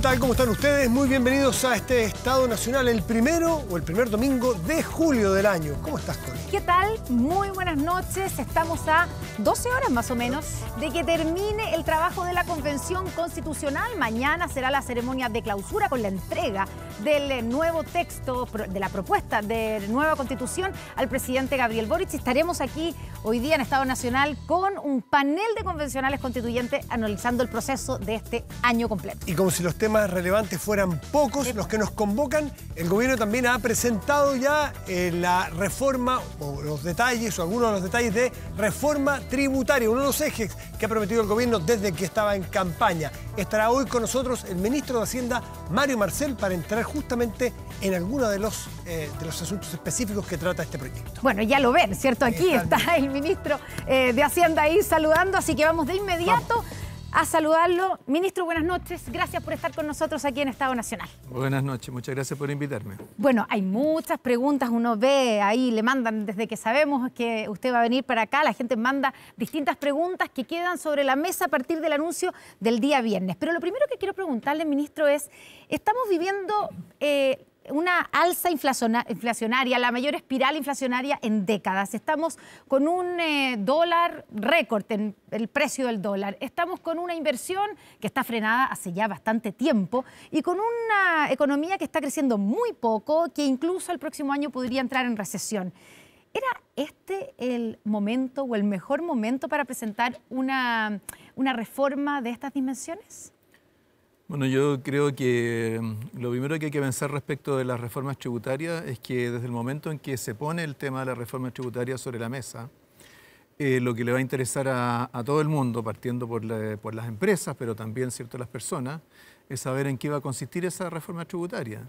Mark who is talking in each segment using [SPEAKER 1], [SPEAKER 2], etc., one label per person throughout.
[SPEAKER 1] tal? ¿Cómo están ustedes? Muy bienvenidos a este Estado Nacional, el primer domingo de julio del año. ¿Cómo estás, Connie?
[SPEAKER 2] ¿Qué tal? Muy buenas noches. Estamos a 12 horas más o menos de que termine el trabajo de la Convención Constitucional. Mañana será la ceremonia de clausura con la entrega del nuevo texto, de la propuesta de nueva Constitución al presidente Gabriel Boric. Estaremos aquí hoy día en Estado Nacional con un panel de convencionales constituyentes analizando el proceso de este año completo.
[SPEAKER 1] Y como si los temas relevantes fueran pocos, los que nos convocan, el gobierno también ha presentado ya la reforma o los detalles o algunos de los detalles de reforma tributaria, uno de los ejes que ha prometido el gobierno desde que estaba en campaña. Estará hoy con nosotros el ministro de Hacienda, Mario Marcel, para entrar justamente en algunos de los asuntos específicos que trata este proyecto.
[SPEAKER 2] Bueno, ya lo ven, ¿cierto? Aquí está el ministro de Hacienda ahí saludando, así que vamos de inmediato a saludarlo. Ministro, buenas noches. Gracias por estar con nosotros aquí en Estado Nacional.
[SPEAKER 3] Buenas noches, muchas gracias por invitarme.
[SPEAKER 2] Bueno, hay muchas preguntas, uno ve ahí, le mandan desde que sabemos que usted va a venir para acá, la gente manda distintas preguntas que quedan sobre la mesa a partir del anuncio del día viernes. Pero lo primero que quiero preguntarle, ministro, es, estamos viviendo una alza inflacionaria, la mayor espiral inflacionaria en décadas. Estamos con un dólar récord en el precio del dólar. Estamos con una inversión que está frenada hace ya bastante tiempo y con una economía que está creciendo muy poco, que incluso el próximo año podría entrar en recesión. ¿Era este el momento o el mejor momento para presentar una reforma de estas dimensiones?
[SPEAKER 3] Bueno, yo creo que lo primero que hay que pensar respecto de las reformas tributarias es que desde el momento en que se pone el tema de la reforma tributaria sobre la mesa, lo que le va a interesar a todo el mundo, partiendo por las empresas, pero también, ¿cierto?, las personas, es saber en qué va a consistir esa reforma tributaria.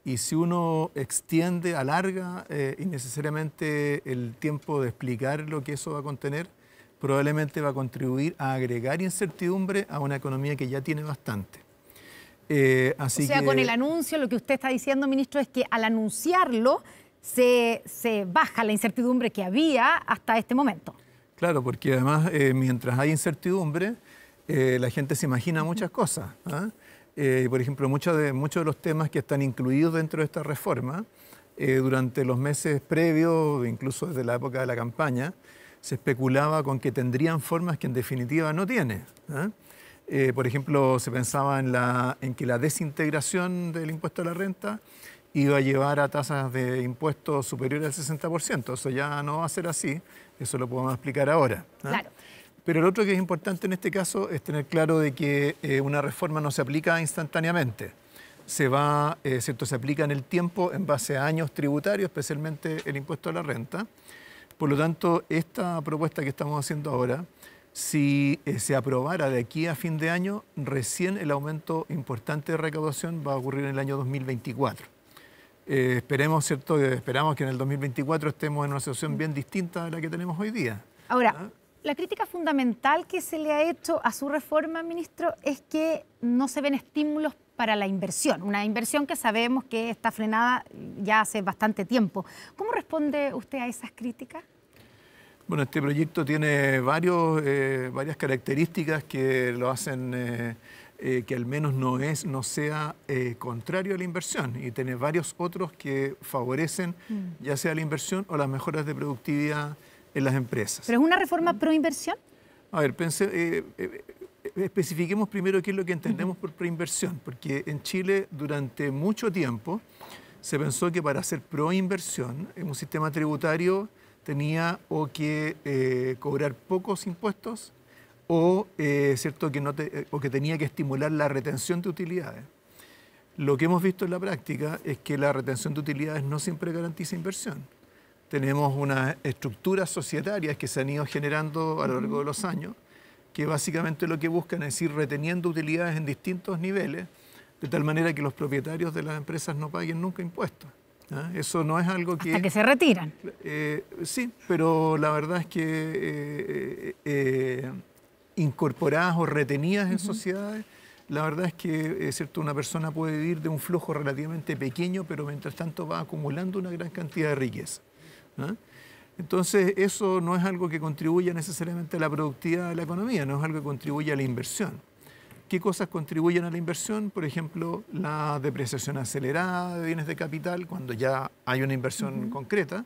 [SPEAKER 3] Y si uno extiende, alarga innecesariamente el tiempo de explicar lo que eso va a contener, probablemente va a contribuir a agregar incertidumbre a una economía que ya tiene bastante.
[SPEAKER 2] Con el anuncio, lo que usted está diciendo, ministro, es que al anunciarlo se baja la incertidumbre que había hasta este momento.
[SPEAKER 3] Claro, porque además, mientras hay incertidumbre, la gente se imagina muchas cosas. Por ejemplo, muchos de los temas que están incluidos dentro de esta reforma, durante los meses previos, incluso desde la época de la campaña, se especulaba con que tendrían formas que en definitiva no tiene. Por ejemplo, se pensaba en que la desintegración del impuesto a la renta iba a llevar a tasas de impuestos superiores al 60%. Eso ya no va a ser así, eso lo podemos explicar ahora.
[SPEAKER 2] Claro.
[SPEAKER 3] Pero lo otro que es importante en este caso es tener claro de que una reforma no se aplica instantáneamente. Se aplica en el tiempo en base a años tributarios, especialmente el impuesto a la renta. Por lo tanto, esta propuesta que estamos haciendo ahora, si se aprobara de aquí a fin de año, recién el aumento importante de recaudación va a ocurrir en el año 2024. Esperamos que en el 2024 estemos en una situación bien distinta a la que tenemos hoy día.
[SPEAKER 2] Ahora, la crítica fundamental que se le ha hecho a su reforma, ministro, es que no se ven estímulos para la inversión, una inversión que sabemos que está frenada ya hace bastante tiempo. ¿Cómo responde usted a esas críticas?
[SPEAKER 3] Bueno, este proyecto tiene varias características que lo hacen que al menos no sea contrario a la inversión, y tiene varios otros que favorecen ya sea la inversión o las mejoras de productividad en las empresas.
[SPEAKER 2] ¿Pero es una reforma pro inversión?
[SPEAKER 3] A ver, especifiquemos primero qué es lo que entendemos por proinversión, porque en Chile durante mucho tiempo se pensó que para ser proinversión en un sistema tributario tenía o que cobrar pocos impuestos o que tenía que estimular la retención de utilidades. Lo que hemos visto en la práctica es que la retención de utilidades no siempre garantiza inversión. Tenemos unas estructuras societarias que se han ido generando a lo largo de los años, que básicamente lo que buscan es ir reteniendo utilidades en distintos niveles, de tal manera que los propietarios de las empresas no paguen nunca impuestos. Eso no es algo que...
[SPEAKER 2] Hasta que se retiran.
[SPEAKER 3] Sí, pero la verdad es que incorporadas o retenidas en sociedades, la verdad es que una persona puede vivir de un flujo relativamente pequeño, pero mientras tanto va acumulando una gran cantidad de riqueza. Entonces, eso no es algo que contribuya necesariamente a la productividad de la economía, no es algo que contribuya a la inversión. ¿Qué cosas contribuyen a la inversión? Por ejemplo, la depreciación acelerada de bienes de capital, cuando ya hay una inversión concreta.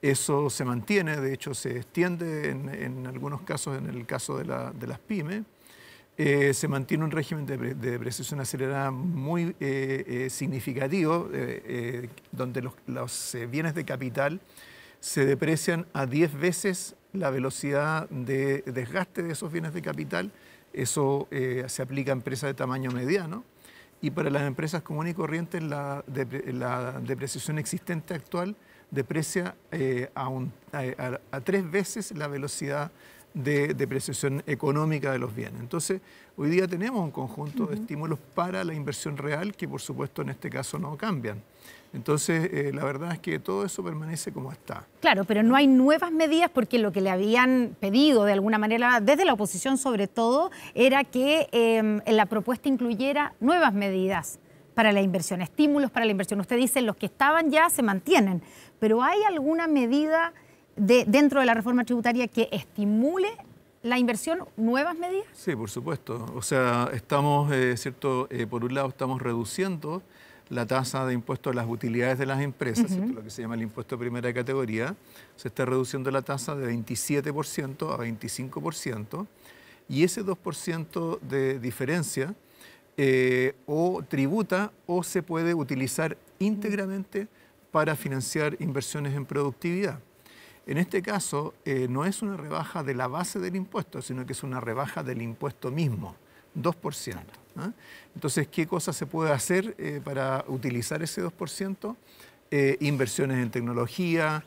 [SPEAKER 3] Eso se mantiene, de hecho se extiende en algunos casos, en el caso de las pymes. Se mantiene un régimen de depreciación acelerada muy significativo, donde los bienes de capital se deprecian a 10 veces la velocidad de desgaste de esos bienes de capital. Eso se aplica a empresas de tamaño mediano. Y para las empresas comunes y corrientes, la depreciación existente actual deprecia a 3 veces la velocidad de depreciación económica de los bienes. Entonces, hoy día tenemos un conjunto de estímulos para la inversión real que, por supuesto, en este caso no cambian. Entonces, la verdad es que todo eso permanece como está.
[SPEAKER 2] Claro, pero no hay nuevas medidas porque lo que le habían pedido de alguna manera, desde la oposición sobre todo, era que la propuesta incluyera nuevas medidas para la inversión, estímulos para la inversión. Usted dice los que estaban ya se mantienen, pero ¿hay alguna medida dentro de la reforma tributaria que estimule la inversión, nuevas medidas?
[SPEAKER 3] Sí, por supuesto. O sea, estamos, ¿cierto? Por un lado estamos reduciendo la tasa de impuesto a las utilidades de las empresas, ¿cierto? Lo que se llama el impuesto de primera categoría. Se está reduciendo la tasa de 27% a 25%, y ese 2% de diferencia o tributa o se puede utilizar íntegramente para financiar inversiones en productividad. En este caso, no es una rebaja de la base del impuesto, sino que es una rebaja del impuesto mismo, 2%. ¿Ah? Entonces, ¿qué cosa se puede hacer para utilizar ese 2%? Inversiones en tecnología,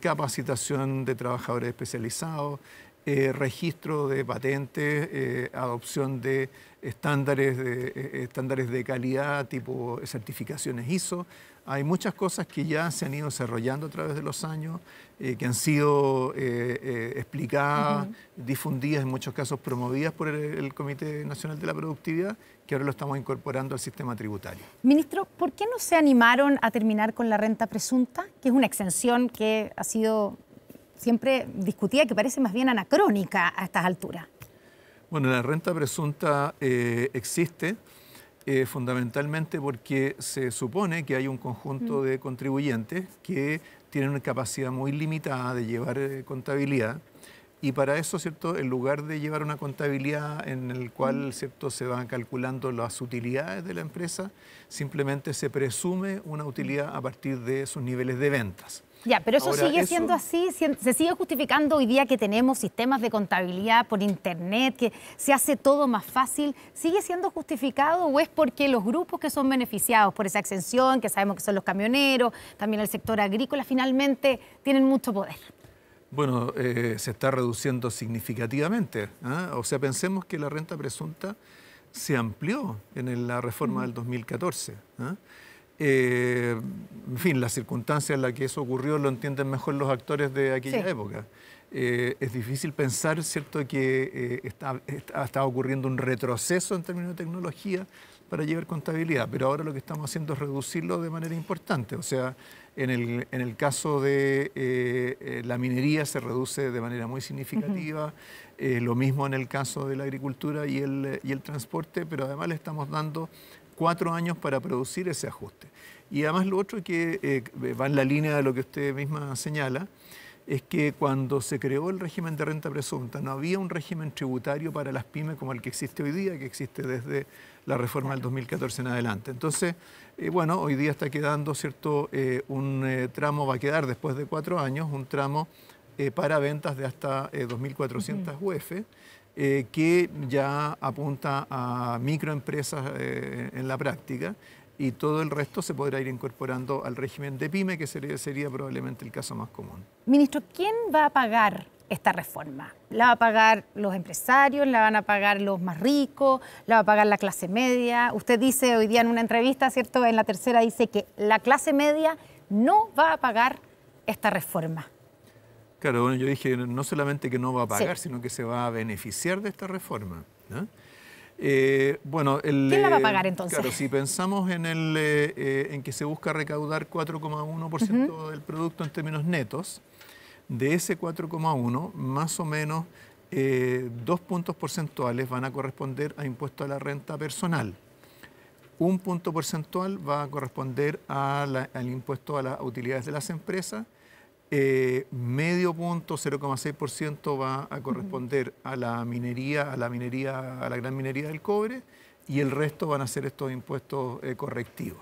[SPEAKER 3] capacitación de trabajadores especializados, registro de patentes, adopción de estándares de calidad tipo certificaciones ISO. Hay muchas cosas que ya se han ido desarrollando a través de los años, que han sido explicadas, difundidas, en muchos casos promovidas por el Comité Nacional de la Productividad, que ahora lo estamos incorporando al sistema tributario.
[SPEAKER 2] Ministro, ¿por qué no se animaron a terminar con la renta presunta, que es una exención que ha sido siempre discutida, que parece más bien anacrónica a estas alturas?
[SPEAKER 3] Bueno, la renta presunta existe fundamentalmente porque se supone que hay un conjunto de contribuyentes que tienen una capacidad muy limitada de llevar contabilidad, y para eso, ¿cierto?, en lugar de llevar una contabilidad en el cual, ¿cierto?, se van calculando las utilidades de la empresa, simplemente se presume una utilidad a partir de sus niveles de ventas.
[SPEAKER 2] Ya, pero eso sigue siendo así, se sigue justificando hoy día que tenemos sistemas de contabilidad por internet, que se hace todo más fácil. ¿Sigue siendo justificado o es porque los grupos que son beneficiados por esa exención, que sabemos que son los camioneros, también el sector agrícola, finalmente tienen mucho poder? Bueno,
[SPEAKER 3] se está reduciendo significativamente, ¿eh? O sea, pensemos que la renta presunta se amplió en la reforma del 2014, ¿eh? En fin, las circunstancias en las que eso ocurrió lo entienden mejor los actores de aquella época. Es difícil pensar, ¿cierto?, que está ocurriendo un retroceso en términos de tecnología para llevar contabilidad, pero ahora lo que estamos haciendo es reducirlo de manera importante. O sea, en el caso de la minería se reduce de manera muy significativa, lo mismo en el caso de la agricultura y el transporte, pero además le estamos dando 4 años para producir ese ajuste. Y además lo otro que va en la línea de lo que usted misma señala, es que cuando se creó el régimen de renta presunta no había un régimen tributario para las pymes como el que existe hoy día, que existe desde la reforma del 2014 en adelante. Entonces, bueno, hoy día está quedando, ¿cierto?, un tramo, va a quedar después de 4 años, un tramo para ventas de hasta 2.400 UF, que ya apunta a microempresas en la práctica, y todo el resto se podrá ir incorporando al régimen de pyme, que sería probablemente el caso más común.
[SPEAKER 2] Ministro, ¿quién va a pagar esta reforma? ¿La va a pagar los empresarios? ¿La van a pagar los más ricos? ¿La va a pagar la clase media? Usted dice hoy día en una entrevista, ¿cierto?, en La Tercera, dice que la clase media no va a pagar esta reforma.
[SPEAKER 3] Claro, bueno, yo dije no solamente que no va a pagar, sino que se va a beneficiar de esta reforma, ¿no? Bueno,
[SPEAKER 2] ¿quién la va a pagar entonces?
[SPEAKER 3] Claro, si pensamos en que se busca recaudar 4,1% del producto en términos netos, de ese 4,1, más o menos 2 puntos porcentuales van a corresponder a impuesto a la renta personal. 1 punto porcentual va a corresponder al impuesto a las utilidades de las empresas. Medio punto, 0,6% va a corresponder a la minería, a la gran minería del cobre, y el resto van a ser estos impuestos correctivos.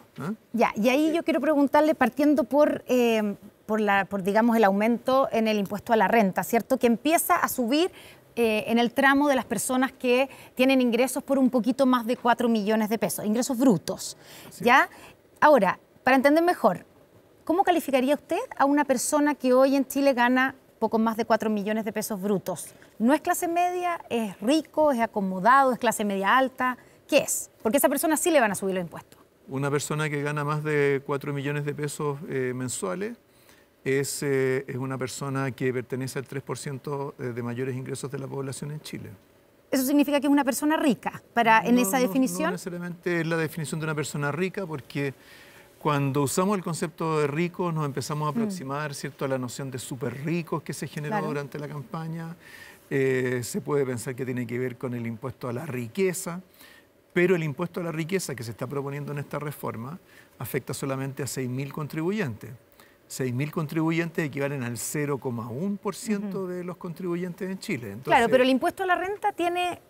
[SPEAKER 2] Ya, y ahí yo quiero preguntarle, partiendo por digamos, el aumento en el impuesto a la renta, ¿cierto? Que empieza a subir en el tramo de las personas que tienen ingresos por un poquito más de 4 millones de pesos, ingresos brutos, sí. ¿Ya? Ahora, para entender mejor, ¿cómo calificaría usted a una persona que hoy en Chile gana poco más de 4 millones de pesos brutos? ¿No es clase media? ¿Es rico? ¿Es acomodado? ¿Es clase media alta? ¿Qué es? Porque a esa persona sí le van a subir los impuestos.
[SPEAKER 3] Una persona que gana más de 4 millones de pesos mensuales es una persona que pertenece al 3% de mayores ingresos de la población en Chile.
[SPEAKER 2] ¿Eso significa que es una persona rica en esa definición?
[SPEAKER 3] No necesariamente es la definición de una persona rica, porque cuando usamos el concepto de rico nos empezamos a aproximar, ¿cierto?, a la noción de súper ricos que se generó durante la campaña. Se puede pensar que tiene que ver con el impuesto a la riqueza, pero el impuesto a la riqueza que se está proponiendo en esta reforma afecta solamente a 6.000 contribuyentes. 6.000 contribuyentes equivalen al 0,1% de los contribuyentes en Chile. Entonces,
[SPEAKER 2] claro, pero el impuesto a la renta tiene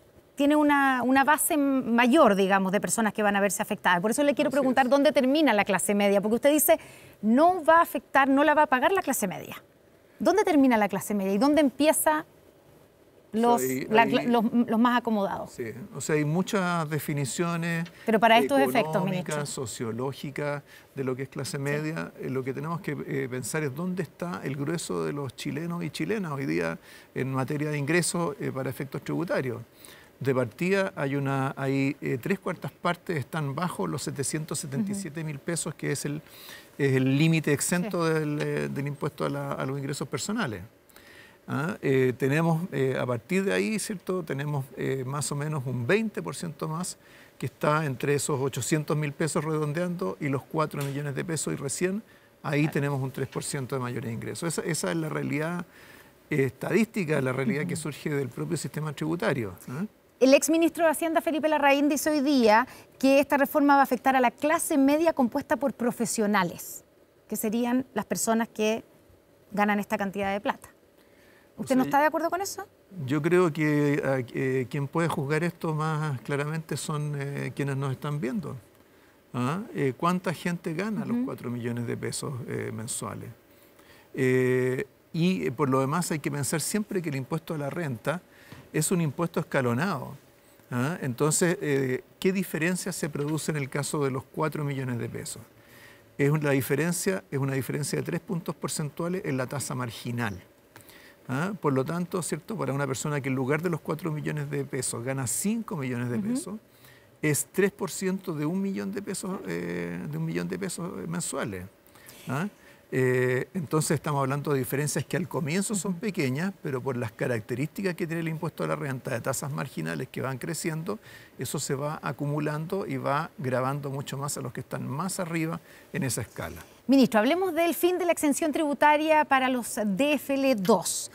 [SPEAKER 2] una base mayor, digamos, de personas que van a verse afectadas. Por eso le quiero preguntar dónde termina la clase media, porque usted dice no va a afectar, no la va a pagar la clase media. ¿Dónde termina la clase media y dónde empieza los más acomodados?
[SPEAKER 3] Sí, o sea, hay muchas definiciones.
[SPEAKER 2] Pero para estos efectos, ministro,
[SPEAKER 3] sociológicas de lo que es clase media, lo que tenemos que pensar es dónde está el grueso de los chilenos y chilenas hoy día en materia de ingresos para efectos tributarios. De partida hay 3/4 partes están bajo los 777.000 pesos, que es el límite exento del impuesto a los ingresos personales. Tenemos, a partir de ahí, ¿cierto?, tenemos más o menos un 20% más que está entre esos 800.000 pesos redondeando y los 4 millones de pesos, y recién ahí tenemos un 3% de mayores ingresos. Esa es la realidad estadística, la realidad que surge del propio sistema tributario.
[SPEAKER 2] El exministro de Hacienda, Felipe Larraín, dice hoy día que esta reforma va a afectar a la clase media compuesta por profesionales, que serían las personas que ganan esta cantidad de plata. ¿Usted no está de acuerdo con eso?
[SPEAKER 3] Yo creo que quien puede juzgar esto más claramente son quienes nos están viendo. ¿Cuánta gente gana los 4 millones de pesos mensuales? Y por lo demás hay que pensar siempre que el impuesto a la renta es un impuesto escalonado. Entonces, ¿qué diferencia se produce en el caso de los 4 millones de pesos? Es una diferencia de 3 puntos porcentuales en la tasa marginal. Por lo tanto, ¿cierto?, para una persona que en lugar de los 4 millones de pesos gana 5 millones de pesos, es 3% de 1 millón de pesos, mensuales. Entonces estamos hablando de diferencias que al comienzo son pequeñas, pero por las características que tiene el impuesto a la renta de tasas marginales que van creciendo, eso se va acumulando y va gravando mucho más a los que están más arriba en esa escala.
[SPEAKER 2] Ministro, hablemos del fin de la exención tributaria para los DFL2.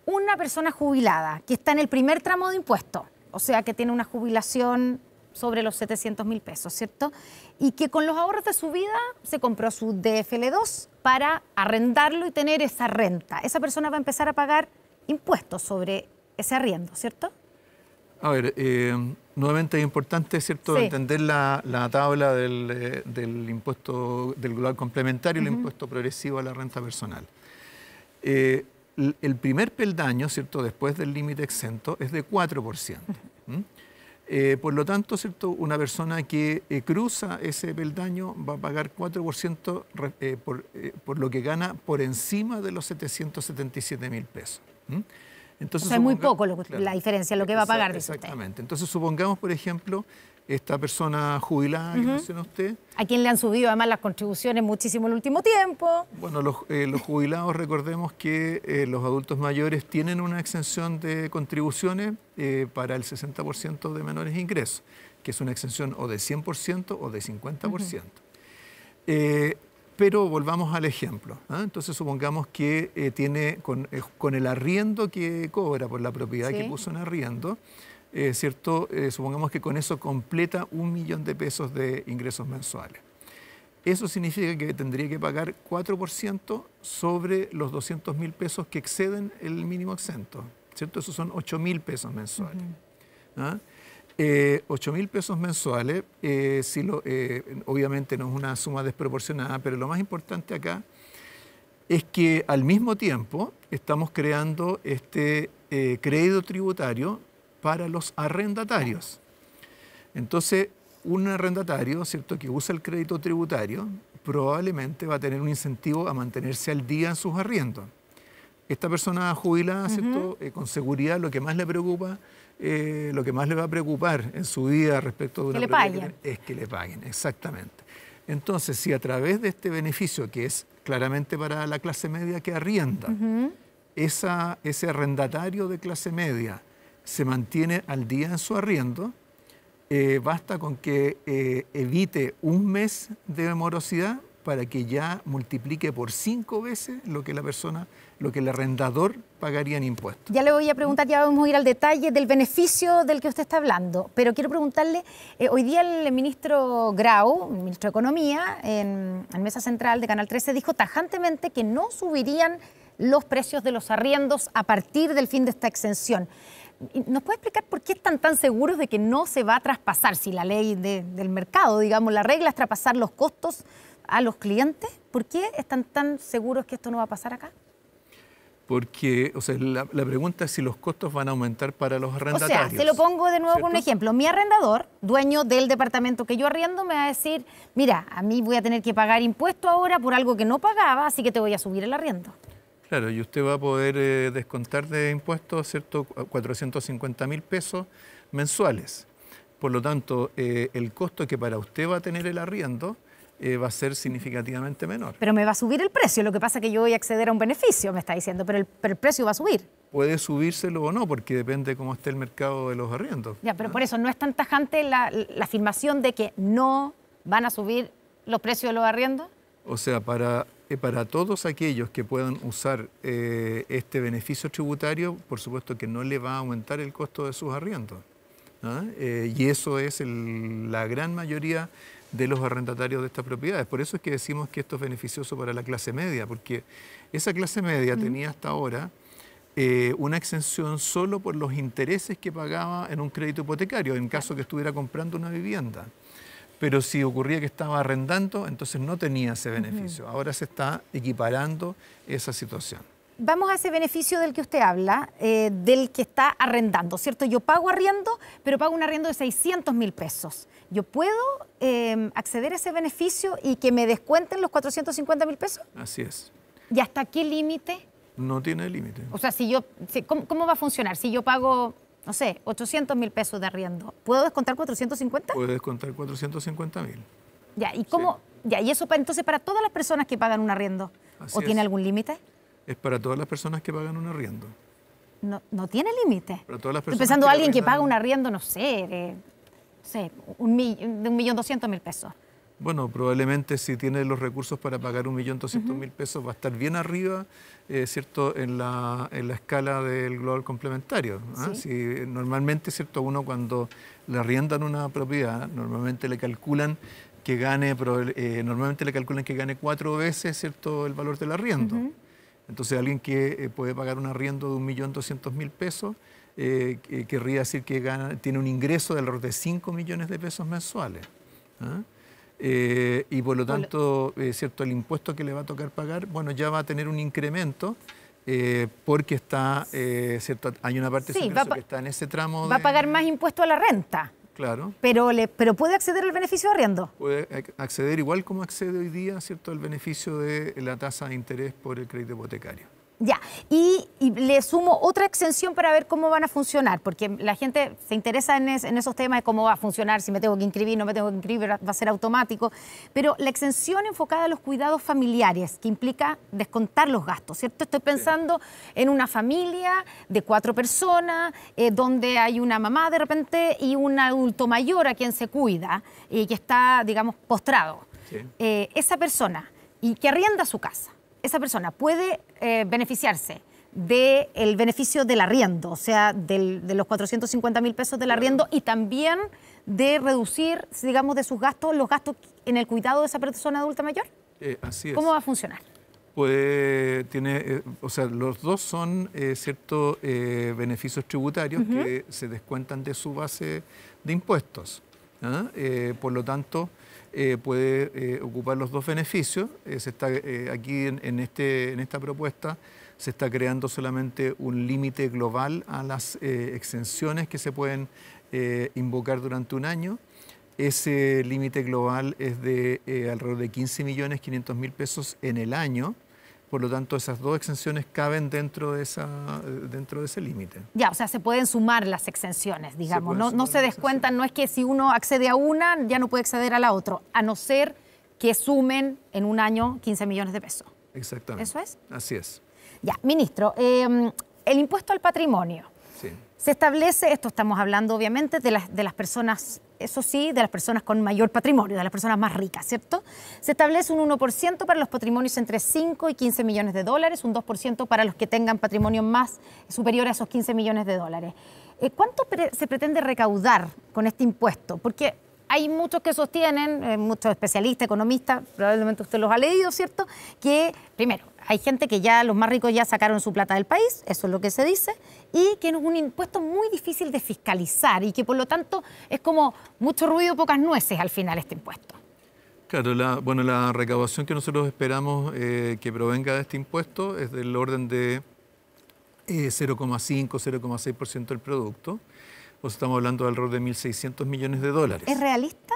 [SPEAKER 2] Una persona jubilada que está en el primer tramo de impuesto, o sea que tiene una jubilación sobre los 700.000 pesos, ¿cierto? Y que con los ahorros de su vida se compró su DFL2 para arrendarlo y tener esa renta. Esa persona va a empezar a pagar impuestos sobre ese arriendo, ¿cierto?
[SPEAKER 3] A ver, nuevamente es importante, ¿cierto?, entender la tabla del impuesto del global complementario, el impuesto progresivo a la renta personal. El primer peldaño, ¿cierto?, después del límite exento es de 4%. Por lo tanto, ¿cierto?, una persona que cruza ese peldaño va a pagar 4% por lo que gana por encima de los 777.000 pesos. Entonces,
[SPEAKER 2] o sea, es muy poco la diferencia, lo que va a pagar.
[SPEAKER 3] Exactamente. Entonces, supongamos, por ejemplo, esta persona jubilada que menciona usted.
[SPEAKER 2] A quien le han subido además las contribuciones muchísimo en el último tiempo.
[SPEAKER 3] Bueno, los jubilados, recordemos que los adultos mayores tienen una exención de contribuciones para el 60% de menores ingresos, que es una exención o de 100% o de 50%. Pero volvamos al ejemplo. Entonces supongamos que tiene con el arriendo que cobra por la propiedad que puso en arriendo, ¿cierto? Supongamos que con eso completa 1 millón de pesos de ingresos mensuales. Eso significa que tendría que pagar 4% sobre los 200.000 pesos que exceden el mínimo exento, ¿cierto? Esos son 8.000 pesos mensuales. 8.000 pesos mensuales, obviamente no es una suma desproporcionada, pero lo más importante acá es que al mismo tiempo estamos creando este crédito tributario para los arrendatarios. Entonces, un arrendatario, ¿cierto?, que usa el crédito tributario probablemente va a tener un incentivo a mantenerse al día en sus arriendos. Esta persona jubilada, ¿cierto?, con seguridad lo que más le preocupa, lo que más le va a preocupar en su vida respecto de una propiedad es que le paguen, exactamente. Entonces, si a través de este beneficio, que es claramente para la clase media que arrienda, ese arrendatario de clase media se mantiene al día en su arriendo, basta con que evite un mes de morosidad para que ya multiplique por 5 veces lo que el arrendador pagaría en impuestos.
[SPEAKER 2] Ya le voy a preguntar, ya vamos a ir al detalle del beneficio del que usted está hablando, pero quiero preguntarle, hoy día el ministro Grau, el ministro de Economía, en Mesa Central de Canal 13, dijo tajantemente que no subirían los precios de los arriendos a partir del fin de esta exención. ¿Nos puede explicar por qué están tan seguros de que no se va a traspasar, si la ley del mercado, digamos, la regla es traspasar los costos a los clientes? ¿Por qué están tan seguros que esto no va a pasar acá?
[SPEAKER 3] Porque, o sea, la pregunta es si los costos van a aumentar para los arrendatarios.
[SPEAKER 2] O sea, se lo pongo de nuevo con un ejemplo. Mi arrendador, dueño del departamento que yo arriendo, me va a decir, mira, a mí voy a tener que pagar impuestos ahora por algo que no pagaba, así que te voy a subir el arriendo.
[SPEAKER 3] Claro, y usted va a poder descontar de impuestos, ¿cierto?, 450.000 pesos mensuales. Por lo tanto, el costo que para usted va a tener el arriendo va a ser significativamente menor.
[SPEAKER 2] Pero me va a subir el precio, lo que pasa es que yo voy a acceder a un beneficio, me está diciendo, pero el precio va a subir.
[SPEAKER 3] Puede subírselo o no, porque depende de cómo esté el mercado de los arriendos.
[SPEAKER 2] Ya, pero por eso no es tan tajante la afirmación de que no van a subir los precios de los arriendos.
[SPEAKER 3] O sea, para todos aquellos que puedan usar este beneficio tributario, por supuesto que no le va a aumentar el costo de sus arriendos. Y eso es la gran mayoría de los arrendatarios de estas propiedades. Por eso es que decimos que esto es beneficioso para la clase media, porque esa clase media tenía hasta ahora una exención solo por los intereses que pagaba en un crédito hipotecario, en caso que estuviera comprando una vivienda. Pero si ocurría que estaba arrendando, entonces no tenía ese beneficio. Ahora se está equiparando esa situación.
[SPEAKER 2] Vamos a ese beneficio del que usted habla, del que está arrendando, ¿cierto? Yo pago arriendo, pero pago un arriendo de 600.000 pesos. ¿Yo puedo acceder a ese beneficio y que me descuenten los 450.000 pesos?
[SPEAKER 3] Así es.
[SPEAKER 2] ¿Y hasta qué límite?
[SPEAKER 3] No tiene límite.
[SPEAKER 2] O sea, ¿cómo va a funcionar? Si yo pago, no sé, 800.000 pesos de arriendo, ¿puedo descontar 450?
[SPEAKER 3] Puede descontar 450.000.
[SPEAKER 2] Ya, ¿y cómo? Sí. Ya, ¿y eso entonces para todas las personas que pagan un arriendo?
[SPEAKER 3] Así
[SPEAKER 2] ¿O tiene
[SPEAKER 3] es.
[SPEAKER 2] algún límite?
[SPEAKER 3] Es para todas las personas que pagan un arriendo.
[SPEAKER 2] No tiene límite.
[SPEAKER 3] Para todas las personas.
[SPEAKER 2] Estoy pensando en alguien que paga un arriendo, no sé, de 1.200.000 pesos.
[SPEAKER 3] Bueno, probablemente si tiene los recursos para pagar 1.200.000 pesos va a estar bien arriba, ¿cierto?, en la escala del global complementario.
[SPEAKER 2] Sí.
[SPEAKER 3] Si normalmente, ¿cierto?, uno cuando le arriendan una propiedad, normalmente le calculan que gane 4 veces, ¿cierto?, el valor del arriendo. Entonces, alguien que puede pagar un arriendo de 1.200.000 pesos, querría decir que tiene un ingreso de alrededor de 5 millones de pesos mensuales. Y por lo tanto, ¿cierto?, el impuesto que le va a tocar pagar, bueno, ya va a tener un incremento porque está, ¿cierto?, hay una parte de su ingreso que está en ese tramo.
[SPEAKER 2] Va a pagar más impuesto a la renta.
[SPEAKER 3] Claro.
[SPEAKER 2] Pero ¿puede acceder al beneficio de arriendo?
[SPEAKER 3] Puede acceder igual como accede hoy día, ¿cierto?, al beneficio de la tasa de interés por el crédito hipotecario.
[SPEAKER 2] Ya, y le sumo otra exención para ver cómo van a funcionar, porque la gente se interesa en esos temas de cómo va a funcionar, si me tengo que inscribir, no me tengo que inscribir, va a ser automático, pero la exención enfocada a los cuidados familiares, que implica descontar los gastos, ¿cierto? Estoy pensando en una familia de 4 personas, donde hay una mamá de repente y un adulto mayor a quien se cuida y que está, digamos, postrado.
[SPEAKER 3] Sí.
[SPEAKER 2] Esa persona y que arrienda su casa, esa persona puede beneficiarse del beneficio del arriendo, o sea, de los 450.000 pesos del arriendo y también de reducir, digamos, de sus gastos, los gastos en el cuidado de esa persona adulta mayor?
[SPEAKER 3] Así es.
[SPEAKER 2] ¿Cómo va a funcionar?
[SPEAKER 3] O sea, los dos son ciertos beneficios tributarios que se descuentan de su base de impuestos. Por lo tanto, puede ocupar los dos beneficios. Aquí en esta propuesta se está creando solamente un límite global a las exenciones que se pueden invocar durante un año. Ese límite global es de alrededor de 15.500.000 pesos en el año. Por lo tanto, esas dos exenciones caben dentro de ese límite.
[SPEAKER 2] Ya, o sea, se pueden sumar las exenciones, digamos. No se descuentan, no es que si uno accede a una, ya no puede acceder a la otra, a no ser que sumen en un año 15 millones de pesos.
[SPEAKER 3] Exactamente.
[SPEAKER 2] ¿Eso es?
[SPEAKER 3] Así es.
[SPEAKER 2] Ya, ministro, el impuesto al patrimonio.
[SPEAKER 3] Sí.
[SPEAKER 2] Se establece, esto estamos hablando obviamente de las personas, eso sí, de las personas con mayor patrimonio, de las personas más ricas, ¿cierto? Se establece un 1% para los patrimonios entre 5 y 15 millones de dólares, un 2% para los que tengan patrimonio más superior a esos 15 millones de dólares. ¿Cuánto se pretende recaudar con este impuesto? Porque hay muchos que sostienen, muchos especialistas, economistas, probablemente usted los ha leído, ¿cierto? Que, primero, hay gente que ya, los más ricos ya sacaron su plata del país, eso es lo que se dice, y que es un impuesto muy difícil de fiscalizar y que por lo tanto es como mucho ruido, pocas nueces al final este impuesto.
[SPEAKER 3] Claro, la recaudación que nosotros esperamos que provenga de este impuesto es del orden de 0,5, 0,6% del producto. O sea, estamos hablando de alrededor de 1.600 millones de dólares.
[SPEAKER 2] ¿Es realista?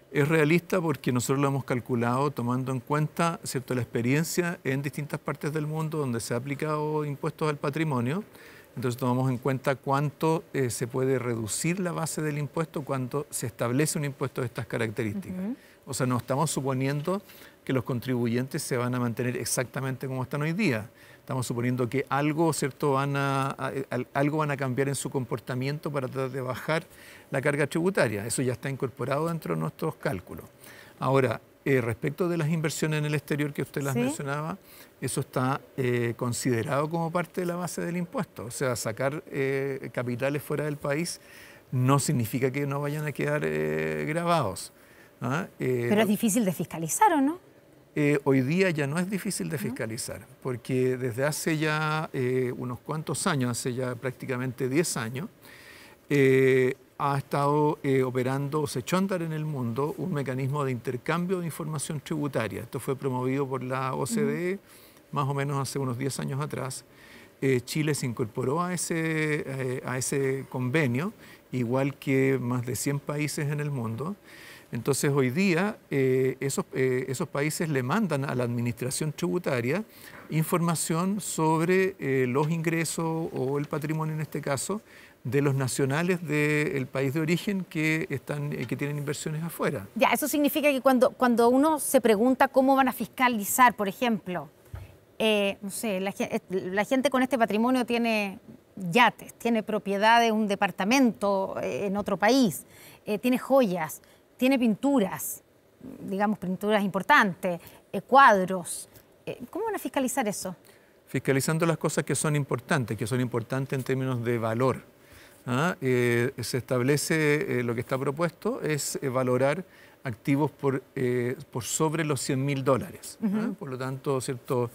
[SPEAKER 3] Es realista porque nosotros lo hemos calculado tomando en cuenta, ¿cierto?, la experiencia en distintas partes del mundo donde se ha aplicado impuestos al patrimonio. Entonces tomamos en cuenta cuánto se puede reducir la base del impuesto cuando se establece un impuesto de estas características. O sea, no estamos suponiendo que los contribuyentes se van a mantener exactamente como están hoy día. Estamos suponiendo que algo, ¿cierto?, algo van a cambiar en su comportamiento para tratar de bajar la carga tributaria. Eso ya está incorporado dentro de nuestros cálculos. Ahora, respecto de las inversiones en el exterior que usted las mencionaba, eso está considerado como parte de la base del impuesto. O sea, sacar capitales fuera del país no significa que no vayan a quedar grabados.
[SPEAKER 2] Pero es difícil de fiscalizar, ¿o no?
[SPEAKER 3] Hoy día ya no es difícil de fiscalizar, porque desde hace ya unos cuantos años, hace ya prácticamente 10 años, ha estado operando o se echó a andar en el mundo un mecanismo de intercambio de información tributaria. Esto fue promovido por la OCDE más o menos hace unos 10 años atrás. Chile se incorporó a ese convenio, igual que más de 100 países en el mundo. Entonces hoy día esos países le mandan a la administración tributaria información sobre los ingresos o el patrimonio en este caso de los nacionales del país de origen que tienen inversiones afuera.
[SPEAKER 2] Ya, eso significa que cuando uno se pregunta cómo van a fiscalizar, por ejemplo, no sé, la gente con este patrimonio tiene yates, tiene propiedades, un departamento en otro país, tiene joyas, tiene pinturas, digamos pinturas importantes, cuadros. ¿Cómo van a fiscalizar eso?
[SPEAKER 3] Fiscalizando las cosas que son importantes en términos de valor. Se establece, lo que está propuesto es valorar activos por sobre los $100.000. Por lo tanto, ¿cierto?,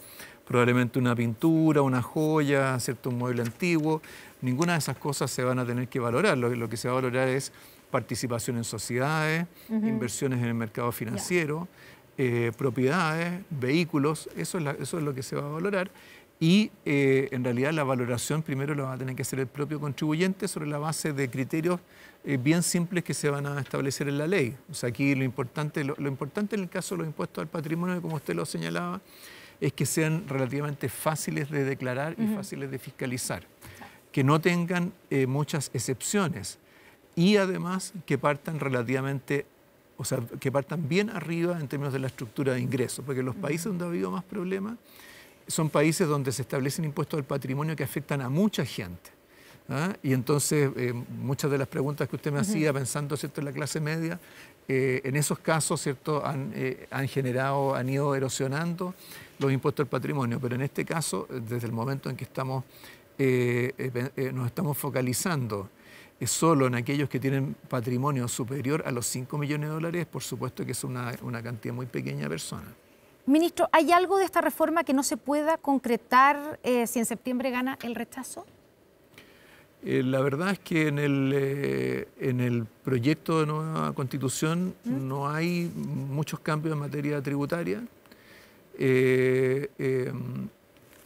[SPEAKER 3] probablemente una pintura, una joya, ¿cierto?, un mueble antiguo, ninguna de esas cosas se van a tener que valorar. Lo que se va a valorar es participación en sociedades, inversiones en el mercado financiero, propiedades, vehículos, eso es lo que se va a valorar. Y en realidad la valoración primero la va a tener que hacer el propio contribuyente sobre la base de criterios bien simples que se van a establecer en la ley. O sea, aquí lo importante en el caso de los impuestos al patrimonio, como usted lo señalaba, es que sean relativamente fáciles de declarar y fáciles de fiscalizar, que no tengan muchas excepciones y además que partan que partan bien arriba en términos de la estructura de ingresos, porque los países donde ha habido más problemas son países donde se establecen impuestos al patrimonio que afectan a mucha gente. ¿ah? Y entonces muchas de las preguntas que usted me hacía pensando, ¿cierto?, en la clase media, en esos casos, ¿cierto?, han ido erosionando los impuestos al patrimonio, pero en este caso, desde el momento en que nos estamos focalizando solo en aquellos que tienen patrimonio superior a los 5 millones de dólares, por supuesto que es una cantidad muy pequeña de personas.
[SPEAKER 2] Ministro, ¿hay algo de esta reforma que no se pueda concretar si en septiembre gana el rechazo?
[SPEAKER 3] La verdad es que en el proyecto de nueva Constitución no hay muchos cambios en materia tributaria.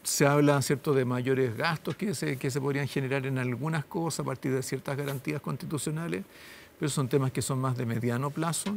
[SPEAKER 3] Se habla, ¿cierto?, de mayores gastos que se podrían generar en algunas cosas a partir de ciertas garantías constitucionales, pero son temas que son más de mediano plazo.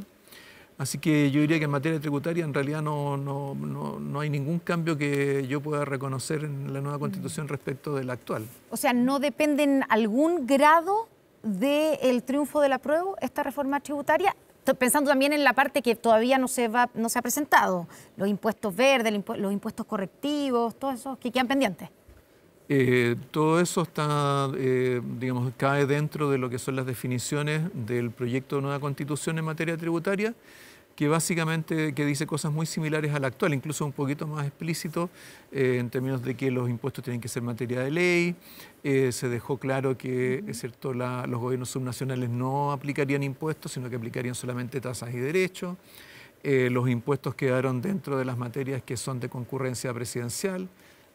[SPEAKER 3] Así que yo diría que en materia tributaria en realidad no hay ningún cambio que yo pueda reconocer en la nueva Constitución respecto de la actual. O
[SPEAKER 2] sea, ¿no depende en algún grado del triunfo del apruebo esta reforma tributaria? Pensando también en la parte que todavía no se ha presentado, los impuestos verdes, los impuestos correctivos, todos esos que quedan pendientes.
[SPEAKER 3] Todo eso está, digamos, cae dentro de lo que son las definiciones del proyecto de nueva Constitución en materia tributaria, que básicamente dice cosas muy similares a la actual, incluso un poquito más explícito en términos de que los impuestos tienen que ser materia de ley. Se dejó claro que, es cierto, los gobiernos subnacionales no aplicarían impuestos, sino que aplicarían solamente tasas y derechos. Los impuestos quedaron dentro de las materias que son de concurrencia presidencial.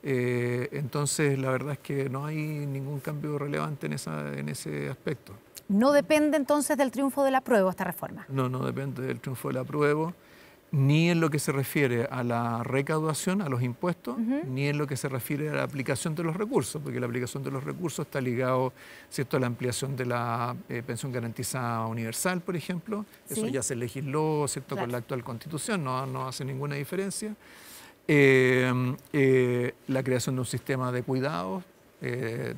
[SPEAKER 3] Entonces, la verdad es que no hay ningún cambio relevante en ese aspecto.
[SPEAKER 2] ¿No depende entonces del triunfo del apruebo esta reforma?
[SPEAKER 3] No depende del triunfo del apruebo, ni en lo que se refiere a la recaudación, a los impuestos, ni en lo que se refiere a la aplicación de los recursos, porque la aplicación de los recursos está ligado, ¿cierto?, a la ampliación de la pensión garantizada universal, por ejemplo. ¿Sí? Eso ya se legisló, ¿cierto?, claro, con la actual Constitución, no hace ninguna diferencia. La creación de un sistema de cuidados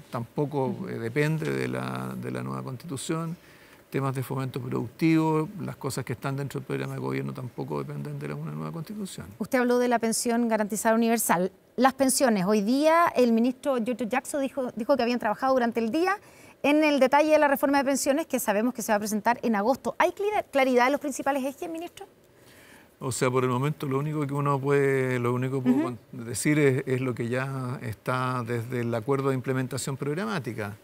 [SPEAKER 3] tampoco depende de la nueva Constitución. Temas de fomento productivo, las cosas que están dentro del programa de gobierno tampoco dependen de una nueva Constitución.
[SPEAKER 2] Usted habló de la pensión garantizada universal. Las pensiones, hoy día el ministro Giorgio Jackson dijo que habían trabajado durante el día en el detalle de la reforma de pensiones que sabemos que se va a presentar en agosto. ¿Hay claridad en los principales ejes, ministro?
[SPEAKER 3] O sea, por el momento lo único que puedo decir es lo que ya está desde el acuerdo de implementación programática.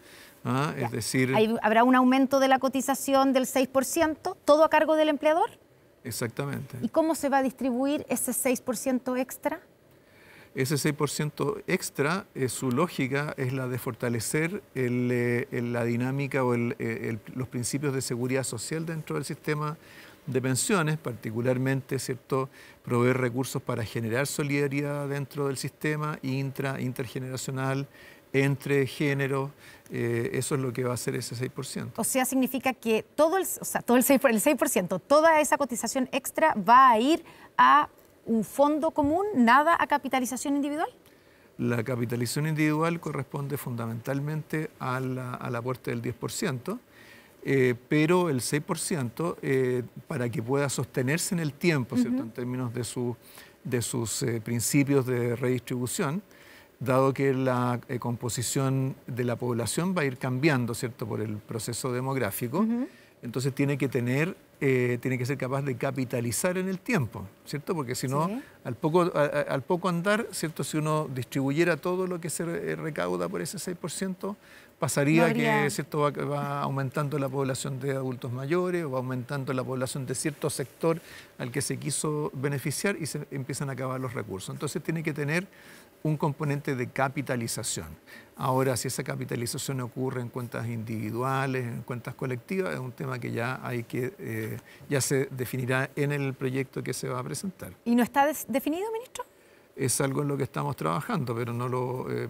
[SPEAKER 3] ¿Ah? Es decir,
[SPEAKER 2] ¿habrá un aumento de la cotización del 6%, todo a cargo del empleador?
[SPEAKER 3] Exactamente.
[SPEAKER 2] ¿Y cómo se va a distribuir ese 6% extra?
[SPEAKER 3] Ese 6% extra, su lógica es la de fortalecer la dinámica o los principios de seguridad social dentro del sistema de pensiones, particularmente, ¿cierto?, proveer recursos para generar solidaridad dentro del sistema intergeneracional, entre géneros. Eso es lo que va a hacer ese 6%.
[SPEAKER 2] O sea, significa que el 6%, toda esa cotización extra va a ir a un fondo común, nada a capitalización individual.
[SPEAKER 3] La capitalización individual corresponde fundamentalmente al aporte del 10%. Pero el 6%, para que pueda sostenerse en el tiempo, ¿cierto?, en términos de sus principios de redistribución, dado que la composición de la población va a ir cambiando, ¿cierto?, por el proceso demográfico, entonces tiene que ser capaz de capitalizar en el tiempo, ¿cierto? Porque si no, sí, al poco andar, ¿cierto?, si uno distribuyera todo lo que se recauda por ese 6%, pasaría que, ¿cierto?, va aumentando la población de adultos mayores o va aumentando la población de cierto sector al que se quiso beneficiar y se empiezan a acabar los recursos. Entonces tiene que tener un componente de capitalización. Ahora, si esa capitalización ocurre en cuentas individuales, en cuentas colectivas, es un tema que ya ya se definirá en el proyecto que se va a presentar.
[SPEAKER 2] ¿Y no está definido, ministro?
[SPEAKER 3] Es algo en lo que estamos trabajando, pero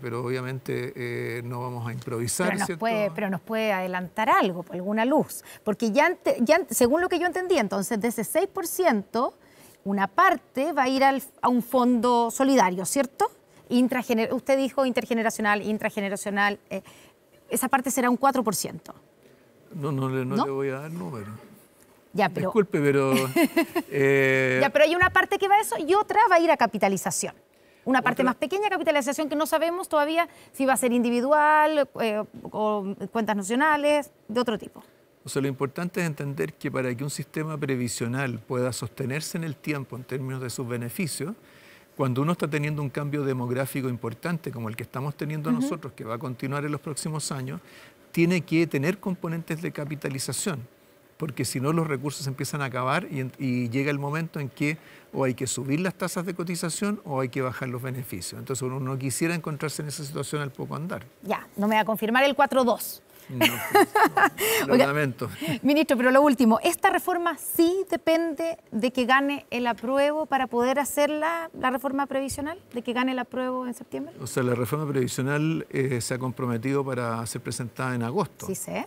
[SPEAKER 3] pero obviamente no vamos a improvisar.
[SPEAKER 2] Pero nos puede adelantar algo, alguna luz. Porque ya según lo que yo entendí, entonces de ese 6%, una parte va a ir a un fondo solidario, ¿cierto? Usted dijo intergeneracional, intrageneracional. Esa parte será un 4%.
[SPEAKER 3] No le voy a dar número.
[SPEAKER 2] Ya, pero...
[SPEAKER 3] Disculpe, pero...
[SPEAKER 2] Ya, pero hay una parte que va a eso y otra va a ir a capitalización. Una parte más pequeña de capitalización que no sabemos todavía si va a ser individual o cuentas nacionales, de otro tipo.
[SPEAKER 3] O sea, lo importante es entender que para que un sistema previsional pueda sostenerse en el tiempo en términos de sus beneficios, cuando uno está teniendo un cambio demográfico importante como el que estamos teniendo nosotros, que va a continuar en los próximos años, tiene que tener componentes de capitalización, porque si no los recursos empiezan a acabar y llega el momento en que o hay que subir las tasas de cotización o hay que bajar los beneficios. Entonces uno no quisiera encontrarse en esa situación al poco andar.
[SPEAKER 2] Ya, no me va a confirmar el 4-2.
[SPEAKER 3] No, lo lamento.
[SPEAKER 2] Ministro, pero lo último, ¿esta reforma sí depende de que gane el apruebo para poder hacer la reforma previsional? ¿De que gane el apruebo en septiembre?
[SPEAKER 3] O sea, la reforma previsional se ha comprometido para ser presentada en agosto.
[SPEAKER 2] Sí sé.